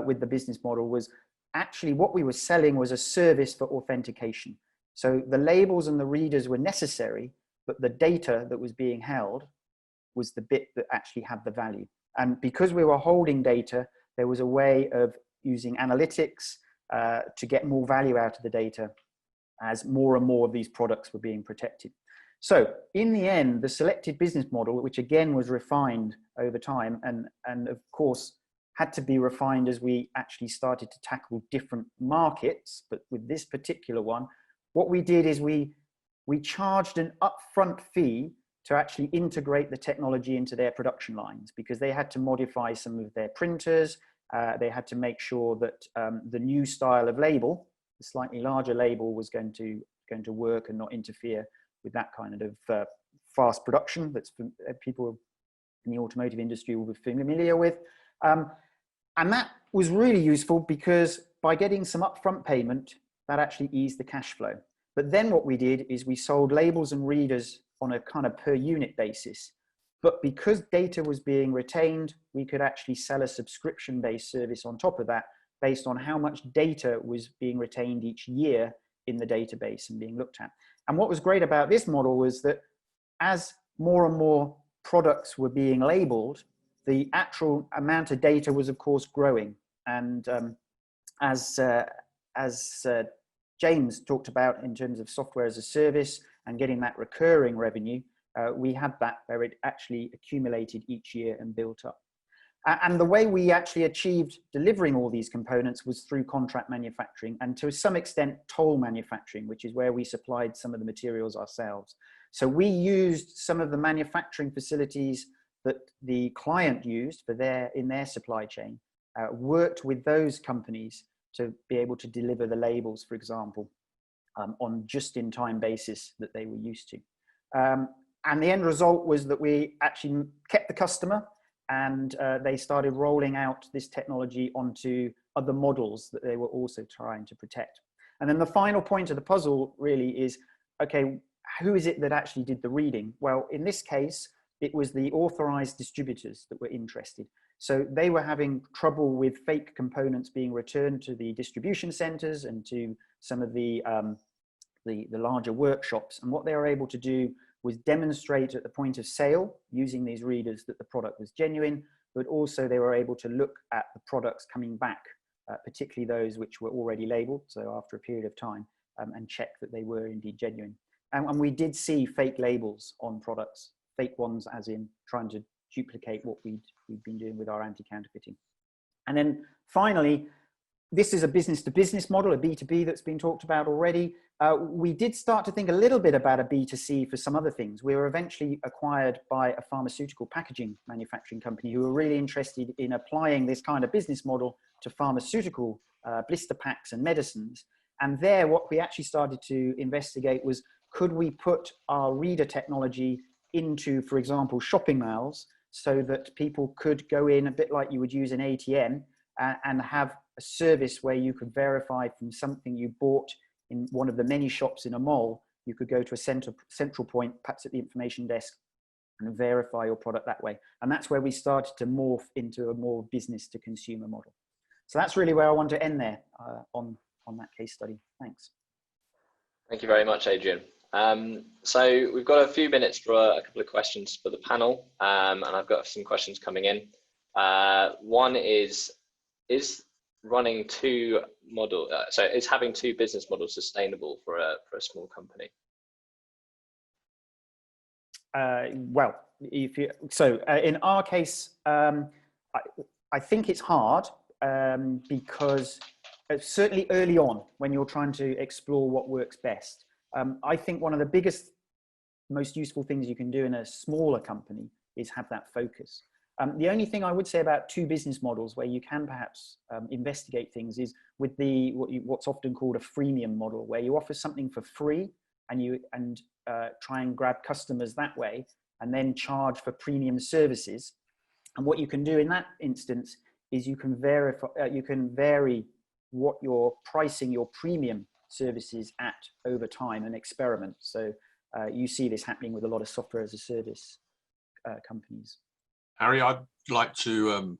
S5: with the business model was actually what we were selling was a service for authentication. So the labels and the readers were necessary, but the data that was being held was the bit that actually had the value. And because we were holding data, there was a way of using analytics to get more value out of the data as more and more of these products were being protected. So in the end, the selected business model, which again was refined over time and of course had to be refined as we actually started to tackle different markets, but with this particular one, what we did is we charged an upfront fee to actually integrate the technology into their production lines because they had to modify some of their printers. They had to make sure that the new style of label, the slightly larger label, was going to work and not interfere with that kind of fast production that people in the automotive industry will be familiar with. And that was really useful because by getting some upfront payment, that actually eased the cash flow. But then what we did is we sold labels and readers on a kind of per unit basis. But because data was being retained, we could actually sell a subscription-based service on top of that based on how much data was being retained each year in the database and being looked at. And what was great about this model was that as more and more products were being labeled, the actual amount of data was, of course, growing. And as James talked about in terms of software as a service and getting that recurring revenue, we had that where it actually accumulated each year and built up. And the way we actually achieved delivering all these components was through contract manufacturing and to some extent toll manufacturing, which is where we supplied some of the materials ourselves. So we used some of the manufacturing facilities that the client used for in their supply chain, worked with those companies to be able to deliver the labels, for example, on just-in-time basis that they were used to. And the end result was that we actually kept the customer, and they started rolling out this technology onto other models that they were also trying to protect. And then the final point of the puzzle really is, okay, who is it that actually did the reading? Well, in this case, it was the authorized distributors that were interested. So they were having trouble with fake components being returned to the distribution centers and to some of the larger workshops. And what they were able to do was demonstrate at the point of sale using these readers that the product was genuine, but also they were able to look at the products coming back, particularly those which were already labeled, so after a period of time, and check that they were indeed genuine. And we did see fake labels on products, fake ones as in trying to duplicate what we'd been doing with our anti-counterfeiting. And then finally, this is a business-to-business model, a B2B that's been talked about already. We did start to think a little bit about a B2C for some other things. We were eventually acquired by a pharmaceutical packaging manufacturing company who were really interested in applying this kind of business model to pharmaceutical blister packs and medicines. And there, what we actually started to investigate was, could we put our reader technology into, for example, shopping malls, so that people could go in a bit like you would use an ATM and have a service where you could verify from something you bought in one of the many shops in a mall. You could go to a central point, perhaps at the information desk, and verify your product that way. And that's where we started to morph into a more business to consumer model. So that's really where I want to end there on that case study. Thanks.
S1: Thank you very much, Adrian. So we've got a few minutes for a couple of questions for the panel, and I've got some questions coming in. One is running two model, so is having two business models sustainable for a small company?
S5: Well, in our case, I think it's hard because certainly early on when you're trying to explore what works best. I think one of the biggest, most useful things you can do in a smaller company is have that focus. The only thing I would say about two business models where you can perhaps investigate things is with what's often called a freemium model, where you offer something for free and try and grab customers that way, and then charge for premium services. And what you can do in that instance is you can vary what you're pricing your premium services at over time and experiment. So you see this happening with a lot of software as a service companies.
S4: Harry, I'd like to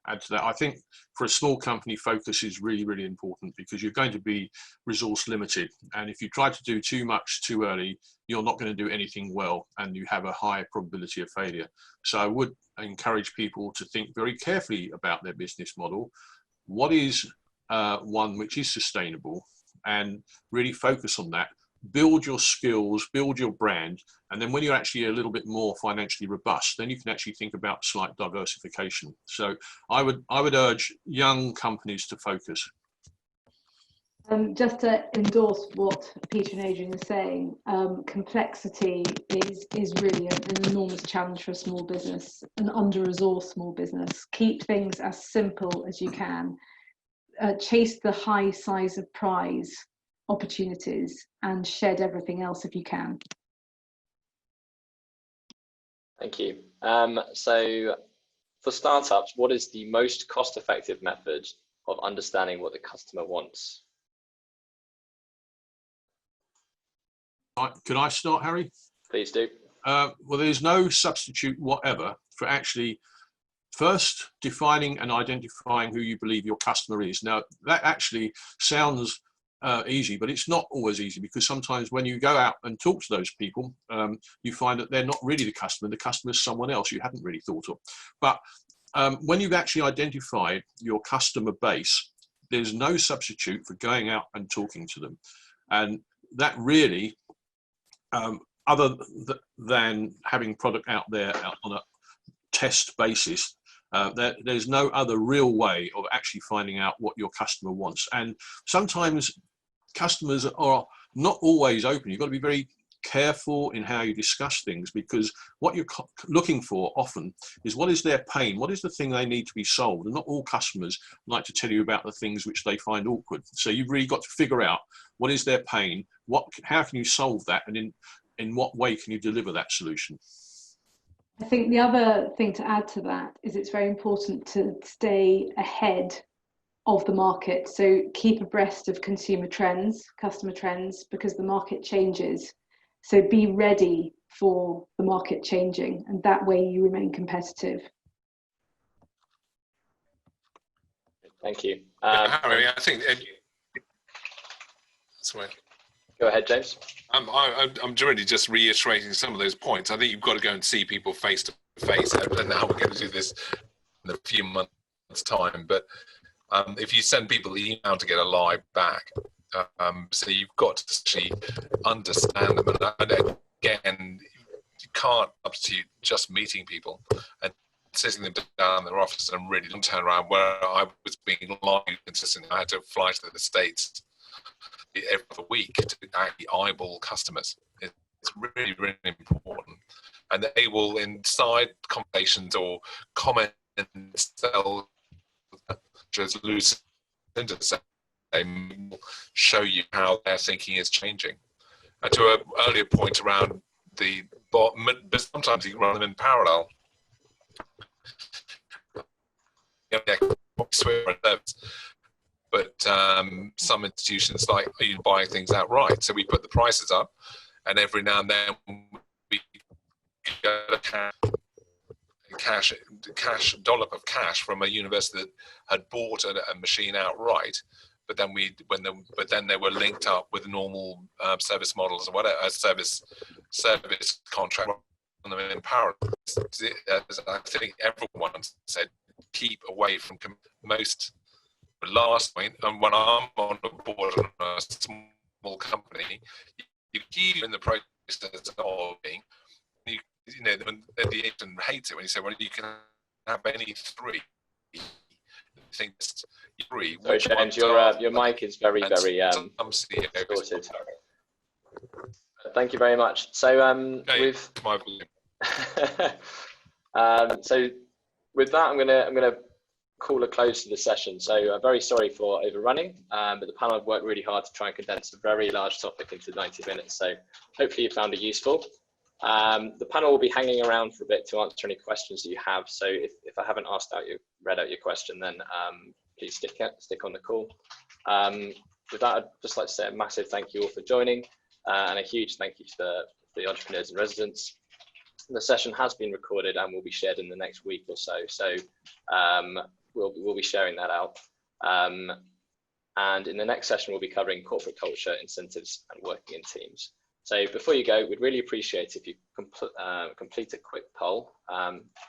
S4: add to that. I think for a small company, focus is really, really important because you're going to be resource limited. And if you try to do too much too early, you're not going to do anything well and you have a high probability of failure. So I would encourage people to think very carefully about their business model. What is one which is sustainable, and really focus on that. Build your skills, build your brand, and then when you're actually a little bit more financially robust, then you can actually think about slight diversification. So I would urge young companies to focus.
S3: Just to endorse what Peter and Adrian are saying, complexity is really an enormous challenge for a small business, an under-resourced small business. Keep things as simple as you can. Chase the high size of prize opportunities and shed everything else if you can.
S1: Thank you. So for startups, what is the most cost-effective method of understanding what the customer wants?
S4: Could I start, Harry?
S1: Please do.
S4: Well, there's no substitute whatever for actually first defining and identifying who you believe your customer is. Now, that actually sounds easy, but it's not always easy, because sometimes when you go out and talk to those people, you find that they're not really the customer is someone else you hadn't really thought of. But when you've actually identified your customer base, there's no substitute for going out and talking to them. And that really, other than having product out there on a test basis, there's no other real way of actually finding out what your customer wants. And sometimes customers are not always open. You've got to be very careful in how you discuss things, because what you're looking for often is what is their pain, what is the thing they need to be solved. And not all customers like to tell you about the things which they find awkward. So you've really got to figure out what is their pain, how can you solve that, and in what way can you deliver that solution.
S3: I think the other thing to add to that is it's very important to stay ahead of the market. So keep abreast of consumer trends, customer trends, because the market changes. So be ready for the market changing, and that way you remain competitive.
S1: Thank you.
S2: Harry, I think. Sorry.
S1: Go ahead, James.
S2: I'm really just reiterating some of those points. I think you've got to go and see people face to face, and now we're going to do this in a few months' time. But if you send people the email to get a live back, so you've got to actually understand them. And again, you can't substitute just meeting people and sitting them down in their office and really don't turn around. Where I was being live consistently, I had to fly to the States every other week to actually eyeball customers. It's really, really important. And they will, inside conversations or comments, they'll, as Lucinda said, they will show you how their thinking is changing. And to an earlier point around the bot, but sometimes you can run them in parallel. But some institutions like you buy things outright, so we put the prices up, and every now and then we get a dollop of cash from a university that had bought a machine outright, but then they were linked up with normal service models or whatever, service contract on them in parallel. As I think everyone said, keep away from most. Last point, and when I'm on a board of a small company, you keep in the process of being, you know, the agent hates it when you say, well, you can have any three. I think it's three.
S1: Sorry, James, your mic is very distorted. Thank you very much. So so with that, I'm gonna call a close to the session. So I'm very sorry for overrunning, but the panel have worked really hard to try and condense a very large topic into 90 minutes. So hopefully you found it useful. The panel will be hanging around for a bit to answer any questions that you have. So if I haven't read out your question, then please stick on the call. With that, I'd just like to say a massive thank you all for joining, and a huge thank you to the entrepreneurs and residents. The session has been recorded and will be shared in the next week or so. So we'll be sharing that out. And in the next session, we'll be covering corporate culture, incentives, and working in teams. So before you go, we'd really appreciate if you complete a quick poll.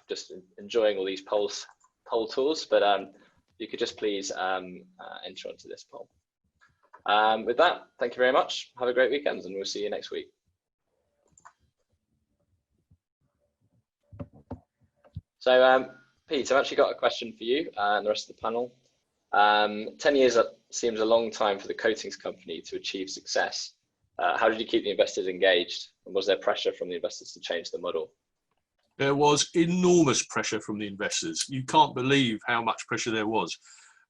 S1: Just enjoying all these poll tools, but you could just please enter onto this poll. With that, thank you very much. Have a great weekend, and we'll see you next week. So Pete, I've actually got a question for you and the rest of the panel. 10 years seems a long time for the coatings company to achieve success. How did you keep the investors engaged? And was there pressure from the investors to change the model?
S4: There was enormous pressure from the investors. You can't believe how much pressure there was.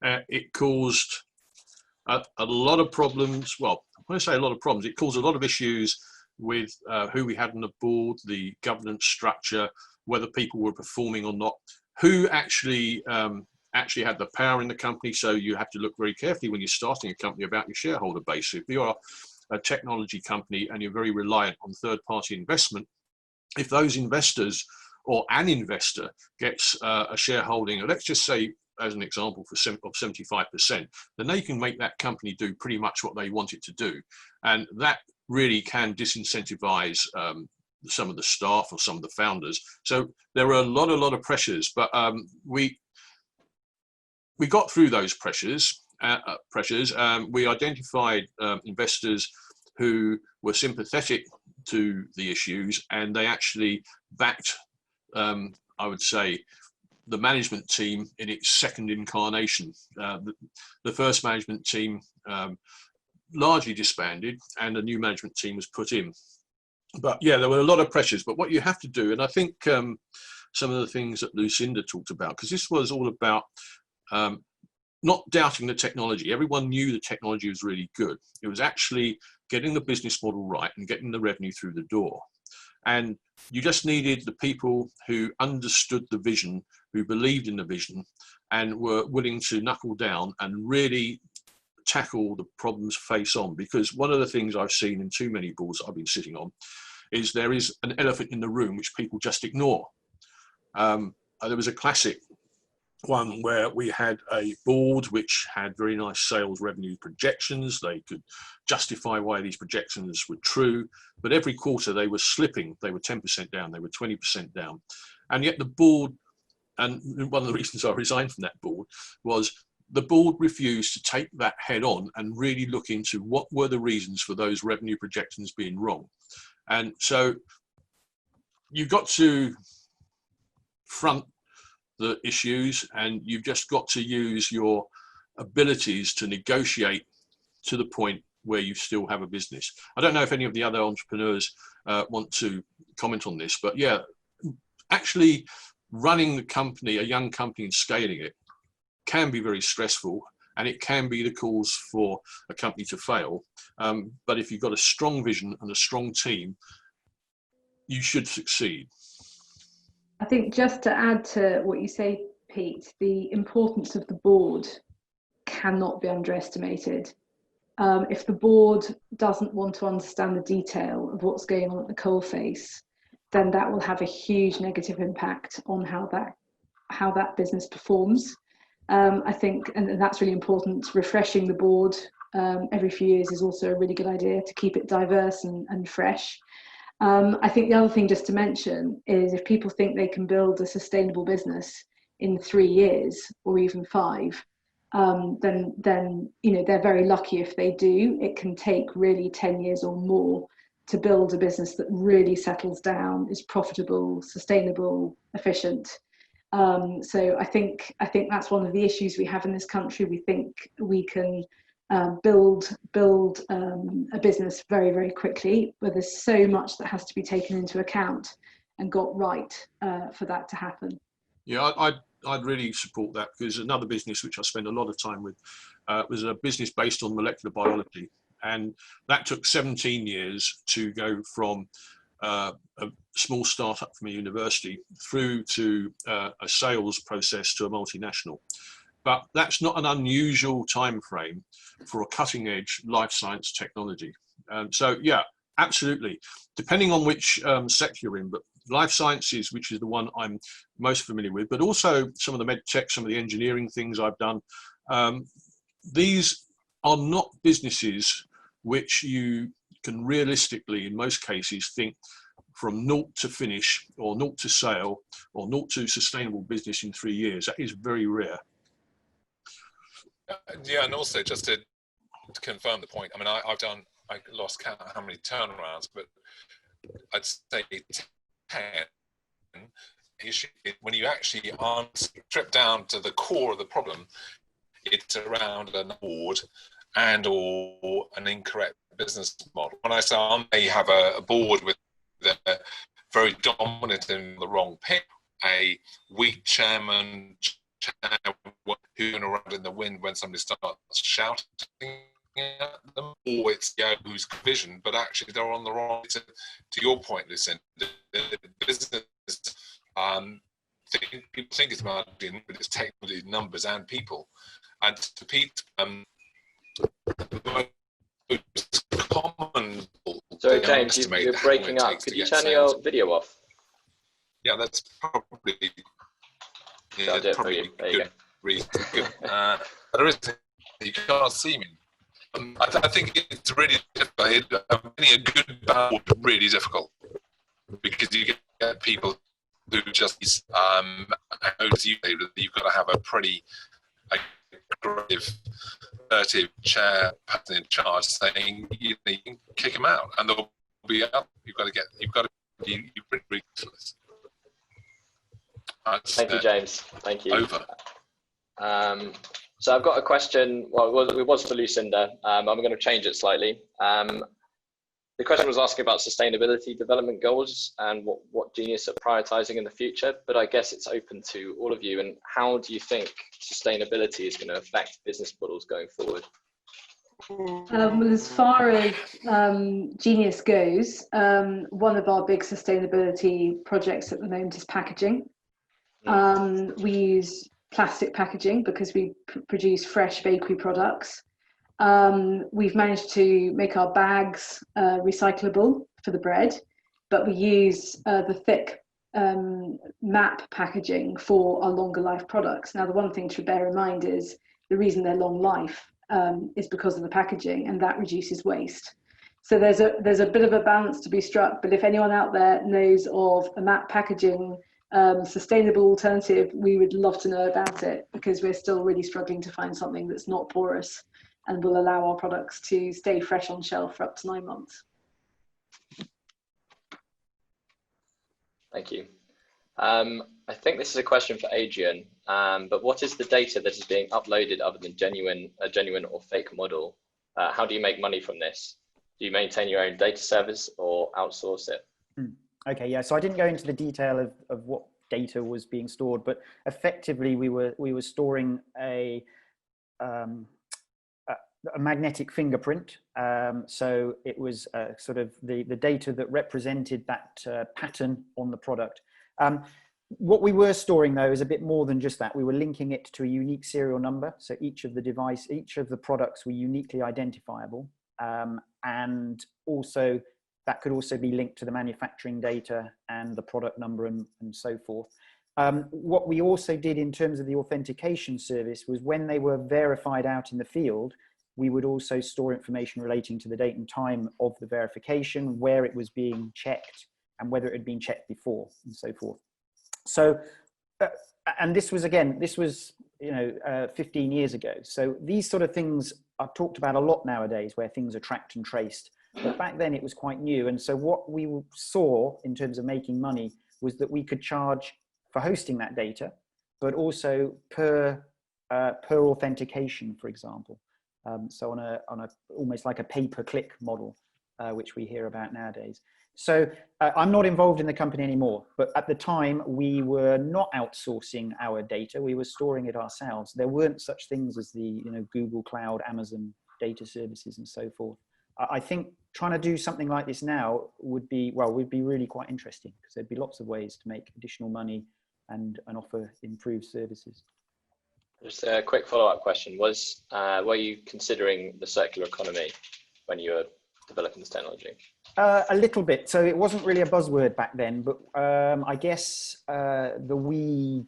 S4: It caused a lot of problems. Well, when I say a lot of problems, it caused a lot of issues with who we had on the board, the governance structure, whether people were performing or not, who actually had the power in the company. So you have to look very carefully when you're starting a company about your shareholder base. If you are a technology company and you're very reliant on third-party investment, if those investors or an investor gets a shareholding, let's just say as an example, of 75%, then they can make that company do pretty much what they want it to do. And that really can disincentivize some of the staff or some of the founders. So there are a lot of pressures, but we got through those pressures. We identified investors who were sympathetic to the issues, and they actually backed, I would say, the management team in its second incarnation. The first management team largely disbanded, and a new management team was put in. But yeah, there were a lot of pressures. But what you have to do, and I think some of the things that Lucinda talked about, because this was all about not doubting the technology. Everyone knew the technology was really good. It was actually getting the business model right and getting the revenue through the door. And you just needed the people who understood the vision, who believed in the vision, and were willing to knuckle down and really tackle the problems face on. Because one of the things I've seen in too many boards that I've been sitting on is there is an elephant in the room which people just ignore. There was a classic one where we had a board which had very nice sales revenue projections. They could justify why these projections were true, but every quarter they were slipping. They were 10% down, they were 20% down. And yet the board, and one of the reasons I resigned from that board was the board refused to take that head on and really look into what were the reasons for those revenue projections being wrong. And so you've got to front the issues, and you've just got to use your abilities to negotiate to the point where you still have a business. I don't know if any of the other entrepreneurs want to comment on this, but yeah, actually running the company, a young company, and scaling it can be very stressful, and it can be the cause for a company to fail. But if you've got a strong vision and a strong team, you should succeed.
S3: I think just to add to what you say, Pete, the importance of the board cannot be underestimated. If the board doesn't want to understand the detail of what's going on at the coalface, then that will have a huge negative impact on how that business performs. I think, and that's really important. Refreshing the board every few years is also a really good idea to keep it diverse and fresh. I think the other thing just to mention is if people think they can build a sustainable business in 3 years or even 5, then you know they're very lucky if they do. It can take really 10 years or more to build a business that really settles down, is profitable, sustainable, efficient. So I think that's one of the issues we have in this country. We think we can build a business very, very quickly, but there's so much that has to be taken into account and got right for that to happen.
S4: Yeah, I'd really support that, because another business which I spend a lot of time with was a business based on molecular biology, and that took 17 years to go from a small startup from a university through to a sales process to a multinational. But that's not an unusual time frame for a cutting edge life science technology. So yeah, absolutely. Depending on which sector you're in, but life sciences, which is the one I'm most familiar with, but also some of the med tech, some of the engineering things I've done. These are not businesses which you can realistically, in most cases, think from naught to finish, or naught to sale, or naught to sustainable business in 3 years. That is very rare.
S2: Yeah, and also just to confirm the point, I mean, I lost count how many turnarounds, but I'd say 10 issues. When you actually strip down to the core of the problem, it's around an board and or an incorrect business model. When I say I may have a board with a very dominant in the wrong pick, a weak chairman, who's around in the wind when somebody starts shouting at them, or it's who's vision, but actually they're on the wrong. To your point, Lucinda, the business, people think it's about but it's technically numbers and people. And to Pete, the most common.
S1: Sorry, James, you're breaking up. Could you turn your video off?
S2: Yeah, that's probably.
S1: Yeah, I'll do it for you. There you go.
S2: really good. There is, you can't see me. I think it's really difficult. Getting a good balance is really difficult because you get people who just notice you've got to have a pretty aggressive, assertive chair person in charge saying you can kick them out, and they'll be out. You've got to be pretty ridiculous.
S1: Thank you, James. Thank you.
S2: Over.
S1: So I've got a question. Well, it was for Lucinda. I'm going to change it slightly. The question was asking about sustainability development goals and what Genius are prioritizing in the future, but I guess it's open to all of you. And how do you think sustainability is going to affect business models going forward?
S3: As far as Genius goes, one of our big sustainability projects at the moment is packaging. We use plastic packaging because we produce fresh bakery products. We've managed to make our bags recyclable for the bread, but we use the thick MAP packaging for our longer life products. Now, the one thing to bear in mind is the reason they're long life is because of the packaging, and that reduces waste. So there's a bit of a balance to be struck, but if anyone out there knows of a MAP packaging sustainable alternative, we would love to know about it, because we're still really struggling to find something that's not porous and will allow our products to stay fresh on shelf for up to 9 months.
S1: Thank you. I think this is a question for Adrian, but what is the data that is being uploaded other than a genuine or fake model? How do you make money from this? Do you maintain your own data service or outsource it?
S5: Okay, yeah, so I didn't go into the detail of what data was being stored, but effectively we were storing a magnetic fingerprint. So it was sort of the data that represented that pattern on the product. What we were storing, though, is a bit more than just that. We were linking it to a unique serial number. So each of the products were uniquely identifiable. And also that could also be linked to the manufacturing data and the product number and so forth. What we also did in terms of the authentication service was when they were verified out in the field, we would also store information relating to the date and time of the verification, where it was being checked and whether it had been checked before and so forth. So, and this was 15 years ago. So these sort of things are talked about a lot nowadays, where things are tracked and traced. But back then it was quite new. And so what we saw in terms of making money was that we could charge for hosting that data, but also per authentication, for example. So on a almost like a pay-per-click model, which we hear about nowadays. So I'm not involved in the company anymore, but at the time we were not outsourcing our data; we were storing it ourselves. There weren't such things as the Google Cloud, Amazon data services, and so forth. I think trying to do something like this now would be really quite interesting, because there'd be lots of ways to make additional money and offer improved services.
S1: Just a quick follow-up question. Were you considering the circular economy when you were developing this technology?
S5: A little bit. So it wasn't really a buzzword back then, but I guess the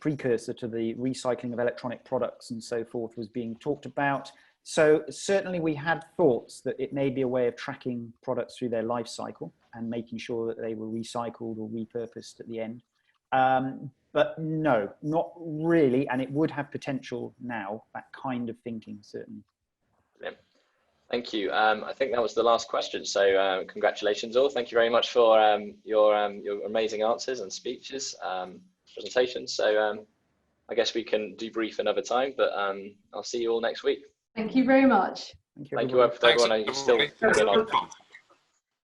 S5: precursor to the recycling of electronic products and so forth was being talked about. So certainly we had thoughts that it may be a way of tracking products through their life cycle and making sure that they were recycled or repurposed at the end. But no, not really. And it would have potential now, that kind of thinking, certainly.
S1: Yeah. Thank you. I think that was the last question. So congratulations all. Thank you very much for your amazing answers and speeches, presentations. So I guess we can debrief another time, but I'll see you all next week.
S3: Thank you very much.
S5: Thank you,
S1: everyone.
S2: Thanks, everyone.